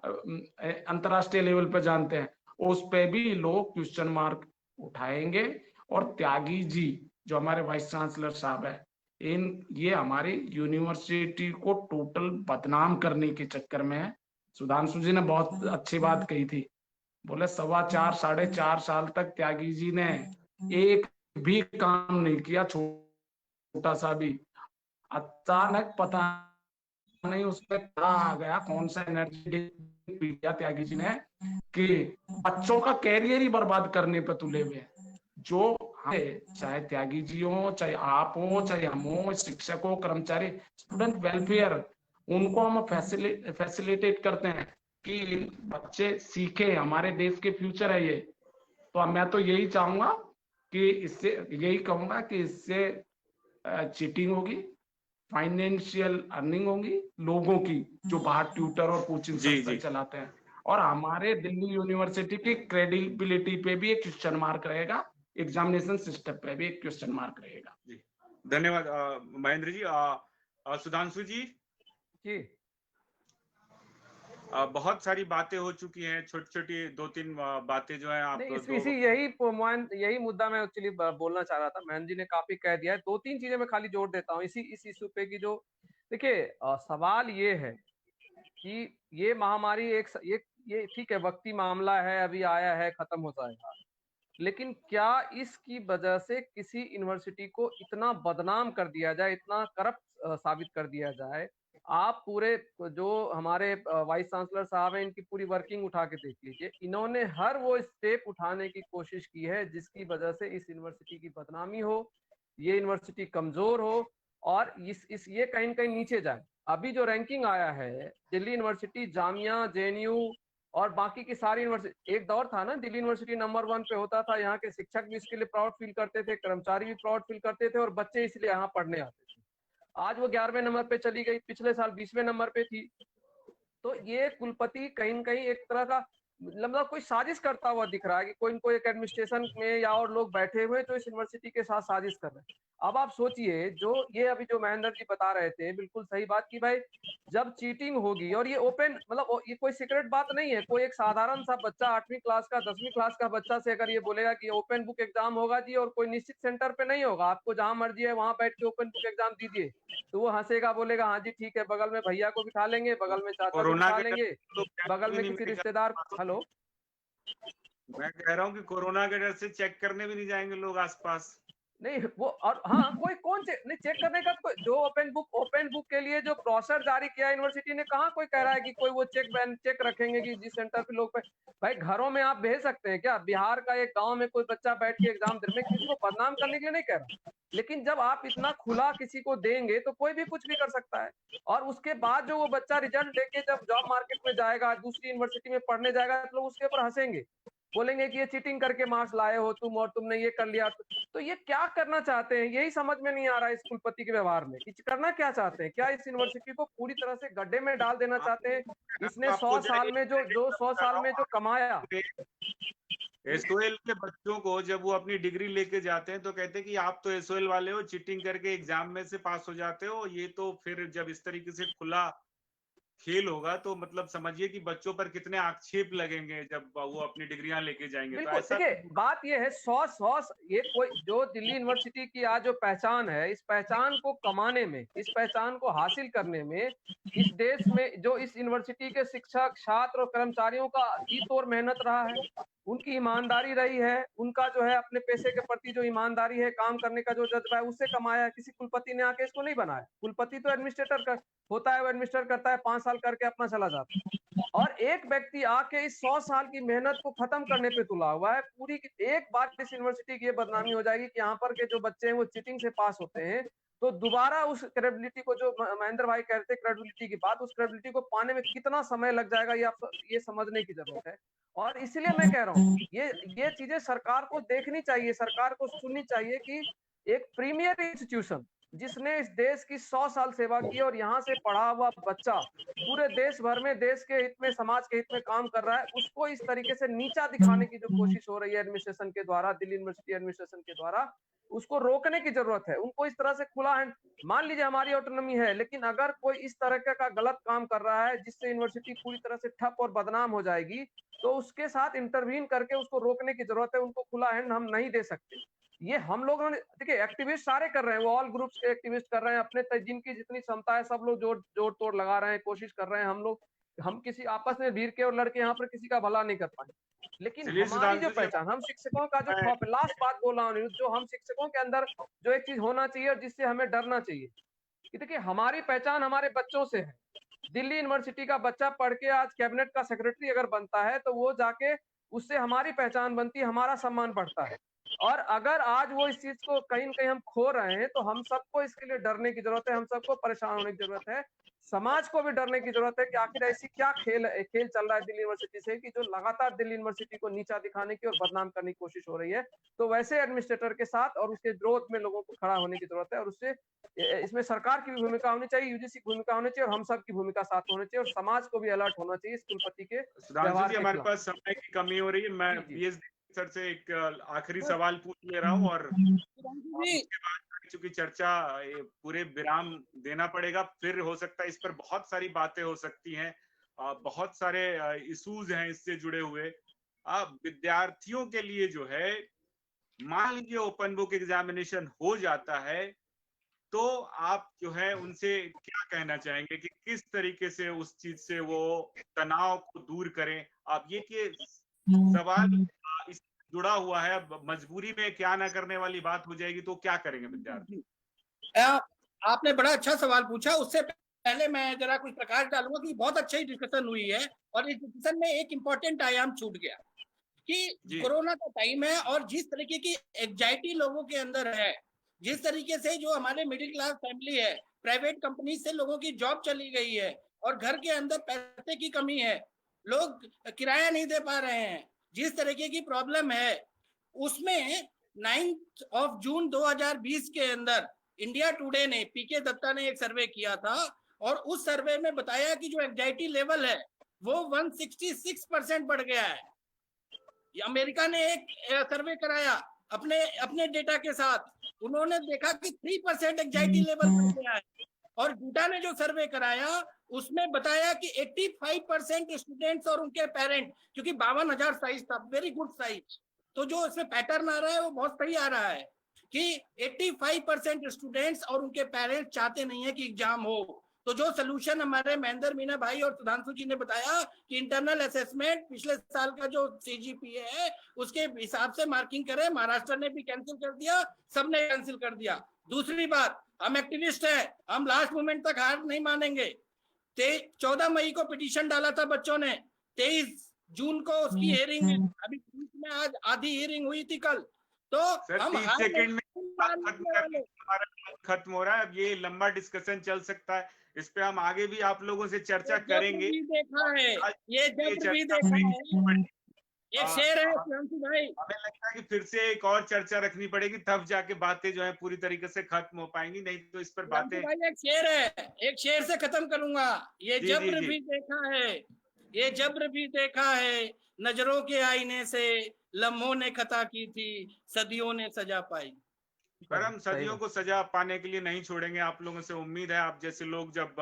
अंतरराष्ट्रीय लेवल पर जानते हैं, उस पे भी लोग क्वेश्चन मार्क उठाएंगे। और त्यागी जी जो हमारे वाइस चांसलर साहब है, ये हमारी यूनिवर्सिटी को टोटल बदनाम करने के चक्कर में है। सुधांशु जी ने बहुत अच्छी बात कही थी, बोले 4.25 4.5 साल तक त्यागी जी ने एक भी काम नहीं किया, छोटा सा भी। अचानक पता नहीं उस पर क्या आ गया, कौन सा एनर्जी पी लिया त्यागी जी ने कि बच्चों का कैरियर ही बर्बाद करने पे तुले हुए हैं। जो चाहे त्यागी जी हो, चाहे आप हो, चाहे हम हो, शिक्षक हो, कर्मचारी, स्टूडेंट वेलफेयर, उनको हम फैसिलिटेट करते हैं कि बच्चे सीखे, हमारे देश के फ्यूचर है ये। तो मैं तो यही चाहूंगा कि इससे, यही कहूंगा कि इससे चीटिंग होगी, फाइनेंशियल अर्निंग होगी लोगों की जो बाहर ट्यूटर और कोचिंग संस्था चलाते हैं, और हमारे दिल्ली यूनिवर्सिटी की क्रेडिबिलिटी पे भी एक क्वेश्चन मार्क रहेगा, एग्जामिनेशन सिस्टम पे भी एक क्वेश्चन मार्क रहेगा। जी, धन्यवाद महेंद्र जी। सुधांशु जी जी, बहुत सारी बातें हो चुकी हैं, छोटी छोटी 2-3 बातें जो है आप यही मुद्दा मैं एक्चुअली बोलना चाह रहा था। महेंद्र जी ने काफी कह दिया है, 2-3 चीजें मैं खाली जोड़ देता हूँ इस इशू पे की जो देखिए, सवाल ये है कि ये महामारी ये ठीक है, वक्ती मामला है, अभी आया है, खत्म हो जाएगा, लेकिन क्या इसकी वजह से किसी यूनिवर्सिटी को इतना बदनाम कर दिया जाए, इतना करप्ट साबित कर दिया जाए? आप पूरे जो हमारे वाइस चांसलर साहब हैं, इनकी पूरी वर्किंग उठा के देख लीजिए, इन्होंने हर वो स्टेप उठाने की कोशिश की है जिसकी वजह से इस यूनिवर्सिटी की बदनामी हो, ये यूनिवर्सिटी कमजोर हो और ये कहीं कहीं नीचे जाए। अभी जो रैंकिंग आया है, दिल्ली यूनिवर्सिटी, जामिया, जेएनयू और बाकी की सारी यूनिवर्सिटी, एक दौर था ना दिल्ली यूनिवर्सिटी नंबर 1 पे होता था, यहाँ के शिक्षक भी इसके लिए प्राउड फील करते थे, कर्मचारी भी प्राउड फील करते थे और बच्चे इसलिए यहाँ पढ़ने आते थे। आज वो 11वें नंबर पे चली गई, पिछले साल 20वें नंबर पे थी। तो ये कुलपति कहीं न कहीं एक तरह का मतलब कोई साजिश करता हुआ दिख रहा है कि कोई न कोई एक एडमिनिस्ट्रेशन में या और लोग बैठे हुए जो इस यूनिवर्सिटी के साथ साजिश कर रहे हैं। अब आप सोचिए, जो ये अभी जो महेंद्र जी बता रहे थे, बिल्कुल सही बात की भाई, जब चीटिंग होगी, और ये ओपन मतलब ये कोई सीक्रेट बात नहीं है, कोई एक साधारण सा बच्चा 8वीं क्लास का, 10वीं क्लास का बच्चा से अगर ये बोलेगा कि ओपन बुक एग्जाम होगा जी और कोई निश्चित सेंटर पे नहीं होगा, आपको जहां मर्जी है वहां बैठ के ओपन बुक एग्जाम दीजिए, तो वो हंसेगा, बोलेगा हाँ जी ठीक है, बगल में भैया को बिठा लेंगे, बगल में चाचा को बिठा लेंगे, बगल में किसी रिश्तेदार। हेलो, मैं कह रहा हूँ कि कोरोना के डर से चेक करने भी नहीं जाएंगे लोग आसपास। नहीं वो, और हाँ, कोई कौन चेक नहीं, चेक करने का तो जो ओपन बुक के लिए जो ब्रोशर जारी किया यूनिवर्सिटी ने, कहा कोई कह रहा है कि कोई वो चेक रखेंगे कि जिस सेंटर पे लोग भाई घरों में आप भेज सकते हैं क्या? बिहार का एक गांव में कोई बच्चा बैठ के एग्जाम दे, मैं किसी को बदनाम करने के लिए नहीं कह रहा, लेकिन जब आप इतना खुला किसी को देंगे तो कोई भी कुछ भी कर सकता है। और उसके बाद जो वो बच्चा रिजल्ट लेके जब जॉब मार्केट में जाएगा, दूसरी यूनिवर्सिटी में पढ़ने जाएगा, तो लोग उसके ऊपर हंसेंगे। बोलेंगे कि ये चीटिंग करके मार्क्स लाए हो तुम, और तुमने ये कर लिया। तो ये क्या करना चाहते हैं, यही समझ में नहीं आ रहा है इस कुलपति के व्यवहार में। करना क्या चाहते हैं? क्या इस यूनिवर्सिटी को पूरी तरह से गड्ढे में डाल देना चाहते हैं? इसने 100 साल में जो 100 साल में जो कमाया, एसओएल के बच्चों को जब वो अपनी डिग्री लेके जाते हैं तो कहते हैं कि आप तो एसओएल वाले हो, चीटिंग करके एग्जाम में से पास हो जाते हो। ये तो फिर जब इस तरीके से खुला खेल होगा तो मतलब समझिए कि बच्चों पर कितने आक्षेप लगेंगे जब वो अपनी डिग्रियां लेके जाएंगे। तो बिल्कुल। ऐसा देखिए बात ये है, 100 ये कोई जो दिल्ली यूनिवर्सिटी की आज जो पहचान है, इस पहचान को कमाने में, इस पहचान को हासिल करने में इस देश में जो इस यूनिवर्सिटी के शिक्षक, छात्र और कर्मचारियों का जी तोड़ मेहनत रहा है, उनकी ईमानदारी रही है, उनका जो है अपने पैसे के प्रति जो ईमानदारी है, काम करने का जो जज्बा है, उससे कमाया है। किसी कुलपति ने आके इसको नहीं बनाया। कुलपति तो एडमिनिस्ट्रेटर का होता है, वो एडमिनिस्ट्रेट करता है, 5 साल करके अपना चला जाता है। और एक व्यक्ति आके इस 100 साल की मेहनत को खत्म करने पे तुला हुआ है। पूरी एक बार इस यूनिवर्सिटी की ये बदनामी हो जाएगी कि यहाँ पर के जो बच्चे हैं वो चीटिंग से पास होते हैं, तो दोबारा उस क्रेडिबिलिटी को, जो महेंद्र भाई कहते हैं क्रेडिबिलिटी की बात, उस क्रेडिबिलिटी को पाने में कितना समय लग जाएगा ये समझने की जरूरत है। और इसलिए मैं कह रहा हूँ ये चीजें सरकार को देखनी चाहिए, सरकार को सुननी चाहिए कि एक प्रीमियर इंस्टीट्यूशन जिसने इस देश की 100 साल सेवा की और यहाँ से पढ़ा हुआ बच्चा पूरे देश भर में देश के हित में, समाज के हित में काम कर रहा है, उसको इस तरीके से नीचा दिखाने की जो कोशिश हो रही है एडमिनिस्ट्रेशन के द्वारा, दिल्ली यूनिवर्सिटी एडमिनिस्ट्रेशन के द्वारा, उसको रोकने की जरूरत है। उनको इस तरह से खुला है, मान लीजिए हमारी ऑटोनॉमी है, लेकिन अगर कोई इस तरह का गलत काम कर रहा है जिससे यूनिवर्सिटी पूरी तरह से ठप और बदनाम हो जाएगी, तो उसके साथ इंटरवीन करके उसको रोकने की जरूरत है। उनको खुला हैंड हम नहीं दे सकते। ये हम लोगों ने, देखिए एक्टिविस्ट सारे कर रहे हैं, वो ऑल ग्रुप्स के एक्टिविस्ट कर रहे हैं, अपने जिनकी जितनी क्षमता है सब लोग जोड़ तोड़ लगा रहे हैं, कोशिश कर रहे हैं। हम किसी आपस में भीड़ के और लड़के यहाँ पर किसी का भला नहीं कर पाए, लेकिन हमारी जो पहचान, हम शिक्षकों का जो खौफ, लास्ट बात बोल रहा हूँ, जो हम शिक्षकों के अंदर जो एक चीज होना चाहिए और जिससे हमें डरना चाहिए कि देखिए हमारी पहचान हमारे बच्चों से है। दिल्ली यूनिवर्सिटी का बच्चा पढ़ के आज कैबिनेट का सेक्रेटरी अगर बनता है तो वो जाके उससे हमारी पहचान बनती है, हमारा सम्मान बढ़ता है। और अगर आज वो इस चीज को कहीं न कहीं हम खो रहे हैं तो हम सबको इसके लिए डरने की जरूरत है, हम सबको परेशान होने की जरूरत है, समाज को भी डरने की जरूरत है कि आखिर ऐसी क्या खेल चल रहा है दिल्ली यूनिवर्सिटी से कि जो लगातार दिल्ली यूनिवर्सिटी को नीचा दिखाने की और बदनाम करने की कोशिश हो रही है। तो वैसे एडमिनिस्ट्रेटर के साथ और उसके विरोध में लोगों को खड़ा होने की जरूरत है, और उससे इसमें सरकार की भी भूमिका होनी चाहिए, यूजीसी की भूमिका होनी चाहिए, और हम सब की भूमिका साथ होनी चाहिए, और समाज को भी अलर्ट होना चाहिए इस कुलपति के सुधांशु जी, हमारे पास समय की कमी हो रही है। मैं पीएचडी सर से एक आखिरी सवाल पूछ ले रहा हूँ और उसके बाद चूंकि चर्चा पूरे विराम देना पड़ेगा, फिर हो सकता है इस पर बहुत सारी बातें हो सकती हैं, बहुत सारे इश्यूज हैं इससे जुड़े हुए। विद्यार्थियों के लिए जो है, मान लीजिए ओपन बुक एग्जामिनेशन हो जाता है तो आप जो है उनसे क्या कहना चाहेंगे कि किस तरीके से उस चीज से वो तनाव को दूर करें? आप ये कि सवाल इस जुड़ा हुआ है, मजबूरी में क्या ना करने वाली बात हो जाएगी तो क्या करेंगे विद्यार्थी? आपने बड़ा अच्छा सवाल पूछा। उससे पहले मैं जरा कुछ प्रकाश डालूंगा कि बहुत अच्छी डिस्कशन हुई है, और इस डिस्कशन में एक इम्पोर्टेंट आयाम छूट गया कि कोरोना का टाइम है और जिस तरीके की एंजाइटी लोगों के अंदर है, जिस तरीके से जो हमारे मिडिल क्लास फैमिली है, प्राइवेट कंपनी से लोगों की जॉब चली गई है और घर के अंदर पैसे की कमी है, लोग किराया नहीं दे पा रहे हैं, जिस तरीके की प्रॉब्लम है, उसमें 9 जून 2020 के अंदर इंडिया टुडे ने, पीके दत्ता ने एक सर्वे किया था, और उस सर्वे में बताया कि जो एंजाइटी लेवल है वो 166% बढ़ गया है। अमेरिका ने एक सर्वे कराया अपने डेटा के साथ, उन्होंने देखा कि 3% एंजाइटी लेवल बढ़ गया है। और डूटा ने जो सर्वे कराया उसमें बताया कि 85% स्टूडेंट्स और उनके पेरेंट, क्योंकि 52,000 साइज था, वेरी गुड साइज, तो जो इसमें पैटर्न आ रहा है वो बहुत सही आ रहा है कि 85% स्टूडेंट्स और उनके पेरेंट्स चाहते नहीं है कि एग्जाम हो। तो जो सोल्यूशन हमारे महेंद्र मीना भाई और सुधांशु जी ने बताया कि इंटरनल असेसमेंट पिछले साल का जो सीजीपीए है उसके हिसाब से मार्किंग करें, महाराष्ट्र ने भी कैंसिल कर दिया, सबने कैंसिल कर दिया। दूसरी बात, हम एक्टिविस्ट हैं, हम लास्ट मोमेंट तक हार नहीं मानेंगे। 14 मई को पिटीशन डाला था बच्चों ने, 23 जून को उसकी हियरिंग, अभी बीच में आज आधी हियरिंग हुई थी कल, तो हम 30 सेकंड में खत्म हो रहा है। अब ये लंबा डिस्कशन चल सकता है, इस पे हम आगे भी आप लोगों से चर्चा करेंगे। देखा है ये जब भी देखा है एक शेर है प्रियांशु भाई, हमें लगता है कि फिर से एक और चर्चा रखनी पड़ेगी, तब जाके बातें जो है पूरी तरीके से खत्म हो पाएंगी, नहीं तो इस पर बातें। भाई एक शेर है, एक शेर से खत्म करूंगा। ये जी, जब्र जी। भी देखा है, ये जब्र भी देखा है, नजरों के आईने से लम्हों ने खता की थी, सदियों ने सजा पाई। पर हम सदियों को सजा पाने के लिए नहीं छोड़ेंगे। आप लोगों से उम्मीद है, आप जैसे लोग जब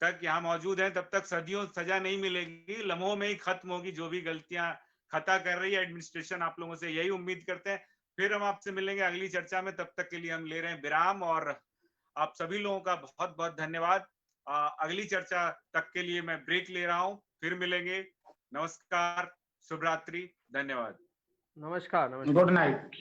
तक यहाँ मौजूद हैं तब तक सदियों सजा नहीं मिलेगी, लम्हों में ही खत्म होगी जो भी गलतियां खता कर रही है एडमिनिस्ट्रेशन। आप लोगों से यही उम्मीद करते हैं। फिर हम आपसे मिलेंगे अगली चर्चा में, तब तक के लिए हम ले रहे हैं विराम, और आप सभी लोगों का बहुत बहुत धन्यवाद। अगली चर्चा तक के लिए मैं ब्रेक ले रहा हूँ, फिर मिलेंगे। नमस्कार, शुभ रात्रि, धन्यवाद। नमस्कार। Good night.